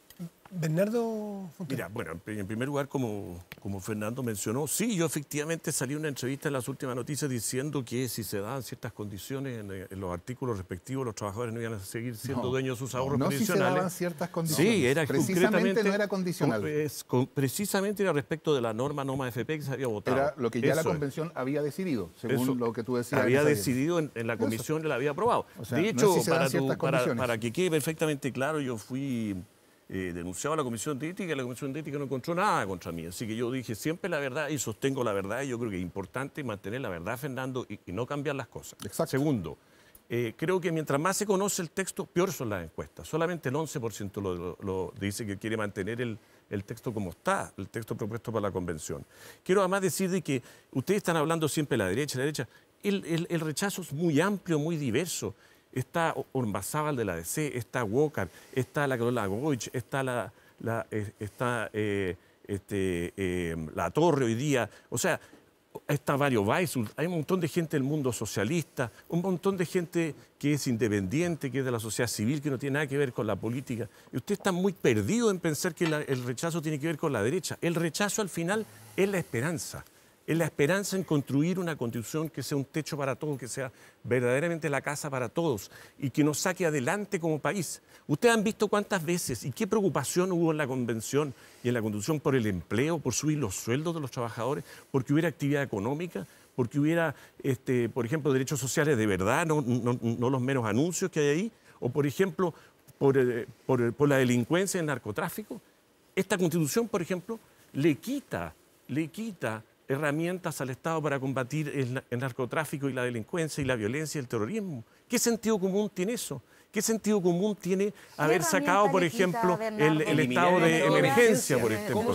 [SPEAKER 1] Bernardo
[SPEAKER 14] Mira,
[SPEAKER 1] Fontana.
[SPEAKER 14] bueno, en primer lugar, como Fernando mencionó, sí, yo efectivamente salí en una entrevista en las últimas noticias diciendo que si se daban ciertas condiciones en los artículos respectivos, los trabajadores no iban a seguir siendo dueños de sus ahorros previsionales.
[SPEAKER 12] No, si se daban ciertas condiciones.
[SPEAKER 14] Sí, era
[SPEAKER 12] precisamente no era condicional.
[SPEAKER 14] Precisamente era respecto de la norma NOMA FP que se había votado.
[SPEAKER 12] Era lo que ya la convención había decidido, según lo que tú decías.
[SPEAKER 14] Había decidido en la comisión y la había aprobado.
[SPEAKER 12] O sea,
[SPEAKER 14] de hecho,
[SPEAKER 12] no
[SPEAKER 14] para que quede perfectamente claro, yo fui... denunciaba a la Comisión de Ética y la Comisión de Ética no encontró nada contra mí. Así que yo dije siempre la verdad y sostengo la verdad. Y yo creo que es importante mantener la verdad, Fernando, y no cambiar las cosas.
[SPEAKER 12] Exacto.
[SPEAKER 14] Segundo, creo que mientras más se conoce el texto, peor son las encuestas. Solamente el 11% lo dice que quiere mantener el texto como está, el texto propuesto para la convención. Quiero además decir de que ustedes están hablando siempre de la derecha. El rechazo es muy amplio, muy diverso. Está Ormazábal de la DC, está Walker, está la Carola Goich, está la Torre hoy día. O sea, está Mario Weissel, hay un montón de gente del mundo socialista, un montón de gente que es independiente, que es de la sociedad civil, que no tiene nada que ver con la política. Y usted está muy perdido en pensar que el rechazo tiene que ver con la derecha. El rechazo al final es la esperanza. Es la esperanza en construir una constitución que sea un techo para todos, que sea verdaderamente la casa para todos y que nos saque adelante como país. Ustedes han visto cuántas veces y qué preocupación hubo en la convención y en la constitución por el empleo, por subir los sueldos de los trabajadores, porque hubiera actividad económica, porque hubiera, por ejemplo, derechos sociales de verdad, no los meros anuncios que hay ahí, o por ejemplo, por la delincuencia y el narcotráfico. Esta constitución, por ejemplo, le quita herramientas al Estado para combatir el narcotráfico y la delincuencia y la violencia y el terrorismo. ¿Qué sentido común tiene eso? ¿Qué sentido común tiene haber sacado, por ejemplo, el estado de emergencia, por ejemplo?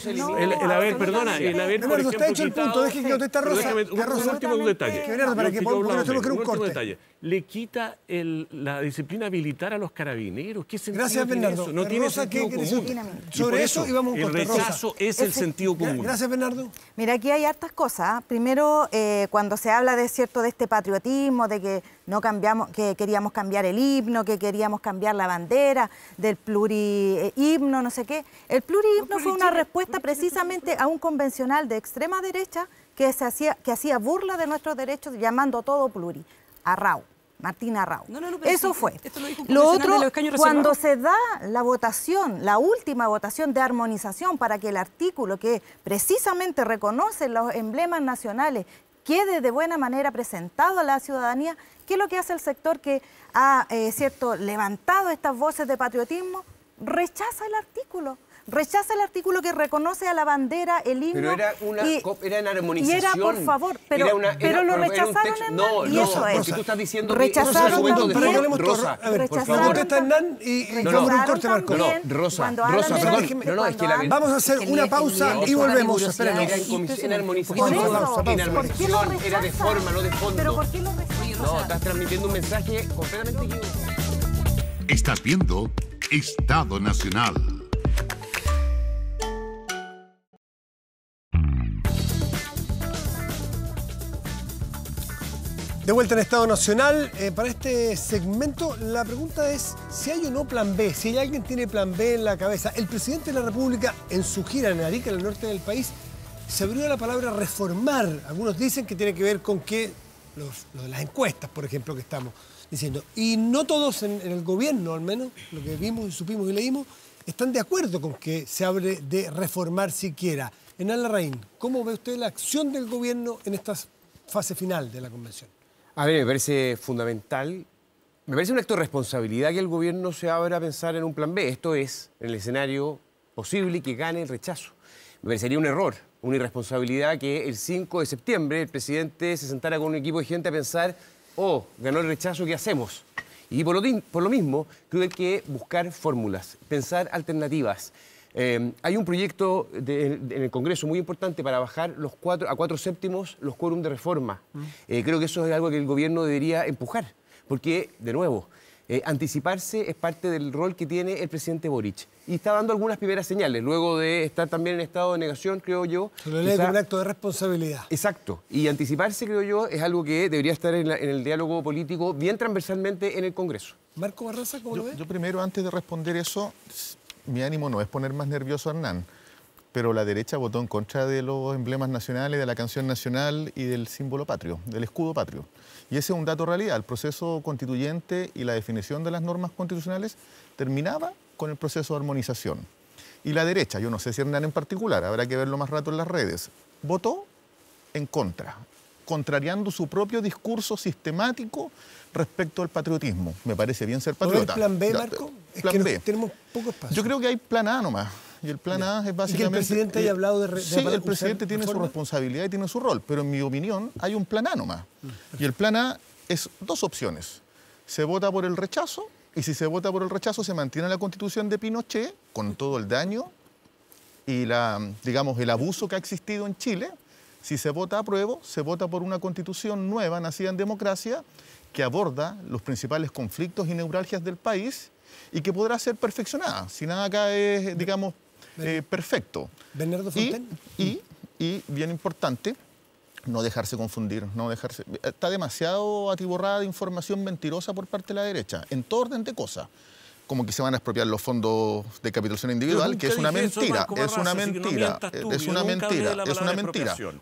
[SPEAKER 1] Está hecho el punto, deje que conteste Rosa.
[SPEAKER 14] Un último detalle.
[SPEAKER 1] Para que un corte.
[SPEAKER 14] Le quita la disciplina militar a los carabineros. ¿Qué sentido
[SPEAKER 1] tiene
[SPEAKER 14] Bernardo.
[SPEAKER 1] eso?
[SPEAKER 14] No tiene sentido común.
[SPEAKER 1] Sobre eso íbamos a un corte.
[SPEAKER 14] El rechazo es el sentido común.
[SPEAKER 1] Gracias, Bernardo.
[SPEAKER 10] Mira, aquí hay hartas cosas. Primero, cuando se habla de este patriotismo, de que no cambiamos, que queríamos cambiar el himno, que queríamos cambiar la bandera, del plurihimno, no sé qué. El plurihimno fue una respuesta precisamente a un convencional de extrema derecha que hacía burla de nuestros derechos llamando todo pluri. Arrau, Martín Arrau. Eso fue. Lo otro, cuando se da la votación, la última votación de armonización para que el artículo que precisamente reconoce los emblemas nacionales quede de buena manera presentado a la ciudadanía, ¿qué es lo que hace el sector que ha levantado estas voces de patriotismo? rechaza el artículo. Rechaza el artículo que reconoce a la bandera, el himno.
[SPEAKER 11] Pero era en armonización.
[SPEAKER 10] Y era, por favor, pero lo rechazaron, Hernán, y eso es.
[SPEAKER 11] Porque tú estás diciendo
[SPEAKER 10] rechazaron
[SPEAKER 11] que...
[SPEAKER 10] también.
[SPEAKER 11] Rosa,
[SPEAKER 1] a ver, por favor, está Hernán y vamos a un corte, Marco.
[SPEAKER 11] Rosa,
[SPEAKER 1] vamos a hacer una pausa y volvemos.
[SPEAKER 11] Espérenos. En armonización. Era de forma, no de fondo.
[SPEAKER 10] ¿Pero por qué lo rechazaron?
[SPEAKER 11] No, estás transmitiendo un mensaje completamente equivocado.
[SPEAKER 15] Estás viendo Estado Nacional.
[SPEAKER 1] De vuelta en Estado Nacional, para este segmento la pregunta es si hay o no plan B, si alguien tiene plan B en la cabeza. El presidente de la República en su gira en Arica, en el norte del país, se abrió la palabra reformar. Algunos dicen que tiene que ver con que lo de las encuestas, por ejemplo, que estamos diciendo. Y no todos en el gobierno, al menos, lo que vimos y supimos y leímos, están de acuerdo con que se hable de reformar siquiera. Hernán Larraín, ¿cómo ve usted la acción del gobierno en esta fase final de la convención?
[SPEAKER 11] A ver, me parece fundamental, me parece un acto de responsabilidad que el gobierno se abra a pensar en un plan B. Esto es, en el escenario posible y que gane el rechazo. Me parecería un error, una irresponsabilidad que el 5 de septiembre el presidente se sentara con un equipo de gente a pensar, ganó el rechazo, ¿qué hacemos? Y por lo mismo, creo que hay que buscar fórmulas, pensar alternativas. Hay un proyecto en el Congreso muy importante para bajar a 4/7 los quórum de reforma. Creo que eso es algo que el gobierno debería empujar, porque, de nuevo, anticiparse es parte del rol que tiene el presidente Boric. Y está dando algunas primeras señales, luego de estar también en estado de negación, creo yo.
[SPEAKER 1] Se lo lee como un acto de responsabilidad.
[SPEAKER 11] Exacto. Y anticiparse, creo yo, es algo que debería estar en el diálogo político bien transversalmente en el Congreso.
[SPEAKER 1] Marco Barraza, ¿cómo lo ve?
[SPEAKER 13] Yo primero, antes de responder eso, mi ánimo no es poner más nervioso a Hernán, pero la derecha votó en contra de los emblemas nacionales, de la canción nacional y del símbolo patrio, del escudo patrio. Y ese es un dato realidad. El proceso constituyente y la definición de las normas constitucionales terminaba con el proceso de armonización. Y la derecha, yo no sé si Hernán en particular, habrá que verlo más rato en las redes, votó en contra, contrariando su propio discurso sistemático respecto al patriotismo. Me parece bien ser patriota.
[SPEAKER 1] ¿No hay plan B, Marco?
[SPEAKER 13] Plan B.
[SPEAKER 1] Tenemos poco espacio.
[SPEAKER 13] Yo creo que hay plan A nomás. Y el plan A es básicamente...
[SPEAKER 1] ¿Y que el presidente haya hablado de
[SPEAKER 13] sí, el presidente tiene su responsabilidad y tiene su rol, pero en mi opinión hay un plan A nomás. Y el plan A es dos opciones. Se vota por el rechazo, y si se vota por el rechazo se mantiene la Constitución de Pinochet, con todo el daño y el abuso que ha existido en Chile. Si se vota apruebo, se vota por una Constitución nueva, nacida en democracia, que aborda los principales conflictos y neuralgias del país y que podrá ser perfeccionada. Si nada acá es, perfecto.
[SPEAKER 1] Bernardo Fontaine.
[SPEAKER 13] Y bien importante, no dejarse confundir, Está demasiado atiborrada de información mentirosa por parte de la derecha, en todo orden de cosas. Como que se van a expropiar los fondos de capitalización individual, que es una mentira,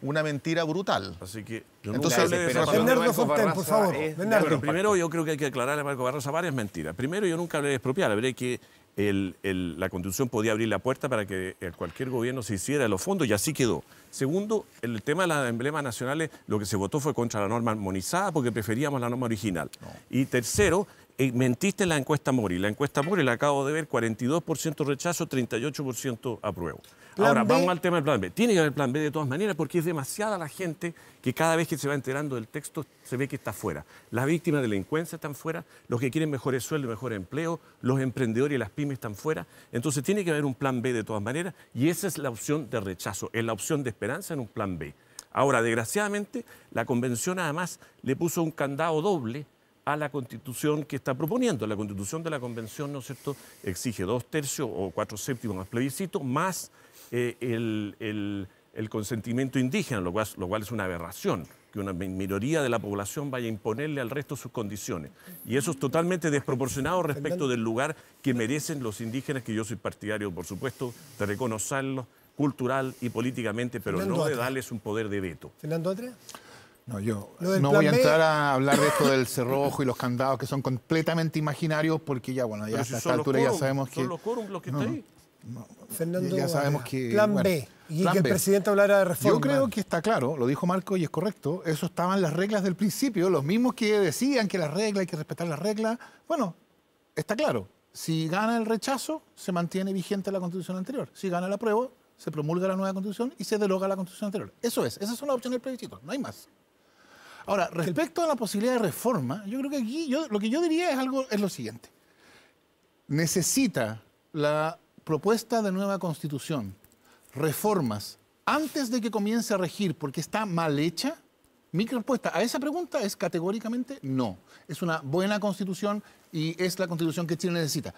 [SPEAKER 13] una mentira brutal.
[SPEAKER 14] Así que
[SPEAKER 13] entonces,
[SPEAKER 1] Bernardo Fontaine, por favor.
[SPEAKER 14] Bueno, primero yo creo que hay que aclararle a Marco Barraza varias mentiras. Primero, yo nunca hablé de expropiar, hablé que la Constitución podía abrir la puerta para que cualquier gobierno se hiciera de los fondos y así quedó. Segundo, el tema de las emblemas nacionales, lo que se votó fue contra la norma armonizada porque preferíamos la norma original. No. Y tercero, mentiste en la encuesta Mori. La encuesta Mori la acabo de ver, 42% rechazo, 38% apruebo. Ahora, vamos al tema del plan B. Tiene que haber plan B de todas maneras porque es demasiada la gente que cada vez que se va enterando del texto se ve que está fuera. Las víctimas de la delincuencia están fuera, los que quieren mejores sueldos, mejor empleo, los emprendedores y las pymes están fuera. Entonces tiene que haber un plan B de todas maneras y esa es la opción de rechazo, es la opción de esperanza en un plan B. Ahora, desgraciadamente, la Convención además le puso un candado doble a la Constitución que está proponiendo. La Constitución de la Convención, ¿no es cierto?, exige 2/3 o 4/7 más plebiscito, más el consentimiento indígena, lo cual es una aberración, que una minoría de la población vaya a imponerle al resto sus condiciones. Y eso es totalmente desproporcionado respecto del lugar que merecen los indígenas, que yo soy partidario, por supuesto, de reconocerlos cultural y políticamente, pero no de darles un poder de veto.
[SPEAKER 1] ¿Fernando Atria?
[SPEAKER 12] No, yo no voy a entrar a hablar de esto del cerrojo y los candados que son completamente imaginarios porque ya, bueno, ya a esta altura ya sabemos que...
[SPEAKER 14] Son los quórum los que están ahí.
[SPEAKER 1] Fernando,
[SPEAKER 12] ya sabemos que...
[SPEAKER 1] Plan B. Y que el presidente hablara de reforma.
[SPEAKER 12] Yo creo que está claro, lo dijo Marco y es correcto, eso estaban las reglas del principio, los mismos que decían que las reglas, hay que respetar las reglas. Bueno, está claro, Si gana el rechazo, se mantiene vigente la Constitución anterior. Si gana el apruebo, se promulga la nueva Constitución y se deroga la Constitución anterior. Eso es, esas son las opciones del plebiscito, no hay más. Ahora, respecto a la posibilidad de reforma, yo creo que aquí lo que yo diría es lo siguiente. Necesita la propuesta de nueva Constitución reformas antes de que comience a regir porque está mal hecha. Mi respuesta a esa pregunta es categóricamente no. Es una buena Constitución y es la Constitución que Chile necesita.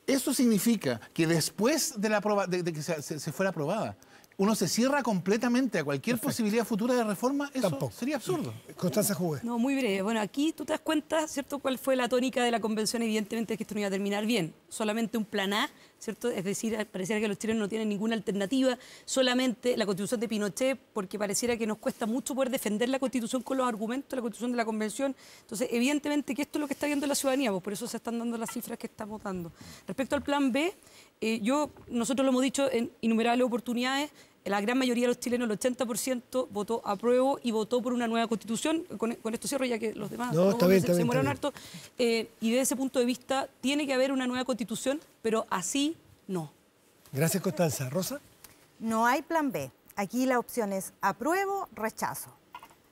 [SPEAKER 12] Eso significa que después de que se fuera aprobada, uno se cierra completamente a cualquier posibilidad futura de reforma. Eso sería absurdo.
[SPEAKER 1] Constanza Juve.
[SPEAKER 9] No, muy breve. Bueno, aquí tú te das cuenta, ¿cierto?, cuál fue la tónica de la convención. Evidentemente es que esto no iba a terminar bien. Solamente un plan A, ¿cierto? Es decir, pareciera que los chilenos no tienen ninguna alternativa. Solamente la Constitución de Pinochet, porque pareciera que nos cuesta mucho poder defender la Constitución con los argumentos de la Constitución de la Convención. Entonces, evidentemente que esto es lo que está viendo la ciudadanía, pues por eso se están dando las cifras que estamos dando. Respecto al plan B, nosotros lo hemos dicho en innumerables oportunidades. La gran mayoría de los chilenos, el 80%, votó apruebo y votó por una nueva Constitución. Con esto cierro, ya que los demás se demoraron harto. Y desde ese punto de vista, tiene que haber una nueva Constitución, pero así no.
[SPEAKER 1] Gracias, Constanza. ¿Rosa?
[SPEAKER 10] No hay plan B. Aquí la opción es apruebo, rechazo.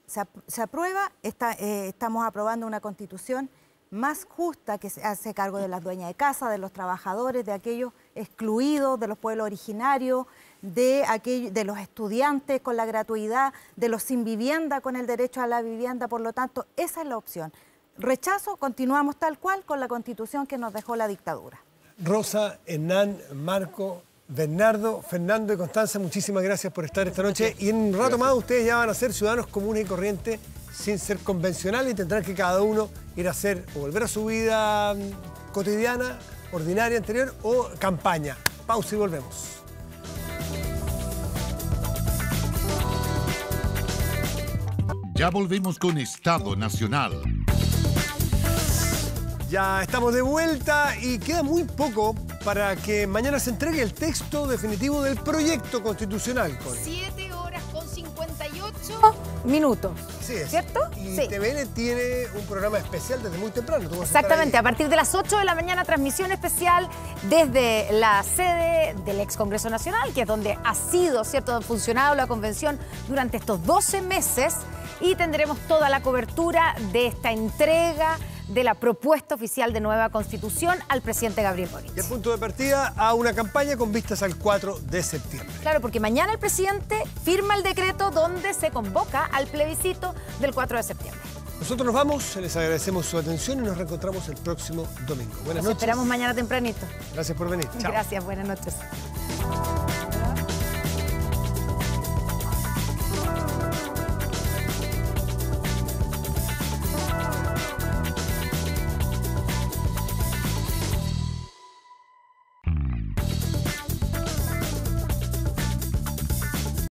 [SPEAKER 10] Se aprueba, estamos aprobando una Constitución más justa que se hace cargo de las dueñas de casa, de los trabajadores, de aquellos excluidos, de los pueblos originarios, de los estudiantes con la gratuidad, de los sin vivienda con el derecho a la vivienda. Por lo tanto, esa es la opción. Rechazo, continuamos tal cual con la Constitución que nos dejó la dictadura.
[SPEAKER 1] Rosa, Hernán, Marco, Bernardo, Fernando y Constanza, muchísimas gracias por estar esta noche. Y en un rato más ustedes ya van a ser ciudadanos comunes y corrientes sin ser convencionales y tendrán que cada uno ir a hacer o volver a su vida cotidiana, ordinaria, anterior o campaña. Pausa y volvemos.
[SPEAKER 15] Ya volvemos con Estado Nacional.
[SPEAKER 1] Ya estamos de vuelta y queda muy poco para que mañana se entregue el texto definitivo del proyecto constitucional.
[SPEAKER 2] 7 horas con 58 minutos.
[SPEAKER 1] Así es.
[SPEAKER 2] ¿Cierto?
[SPEAKER 1] Y
[SPEAKER 2] sí.
[SPEAKER 1] TVN tiene un programa especial desde muy temprano.
[SPEAKER 2] Exactamente, a partir de las 8 de la mañana, transmisión especial desde la sede del ex Congreso Nacional, que es donde ha sido, ¿cierto?, funcionado la convención durante estos 12 meses. Y tendremos toda la cobertura de esta entrega de la propuesta oficial de nueva Constitución al presidente Gabriel Boric.
[SPEAKER 1] Y el punto de partida a una campaña con vistas al 4 de septiembre.
[SPEAKER 2] Claro, porque mañana el presidente firma el decreto donde se convoca al plebiscito del 4 de septiembre.
[SPEAKER 1] Nosotros nos vamos, les agradecemos su atención y nos reencontramos el próximo domingo. Buenas noches.
[SPEAKER 2] Nos esperamos mañana tempranito.
[SPEAKER 1] Gracias por venir. Chao.
[SPEAKER 2] Gracias, buenas noches.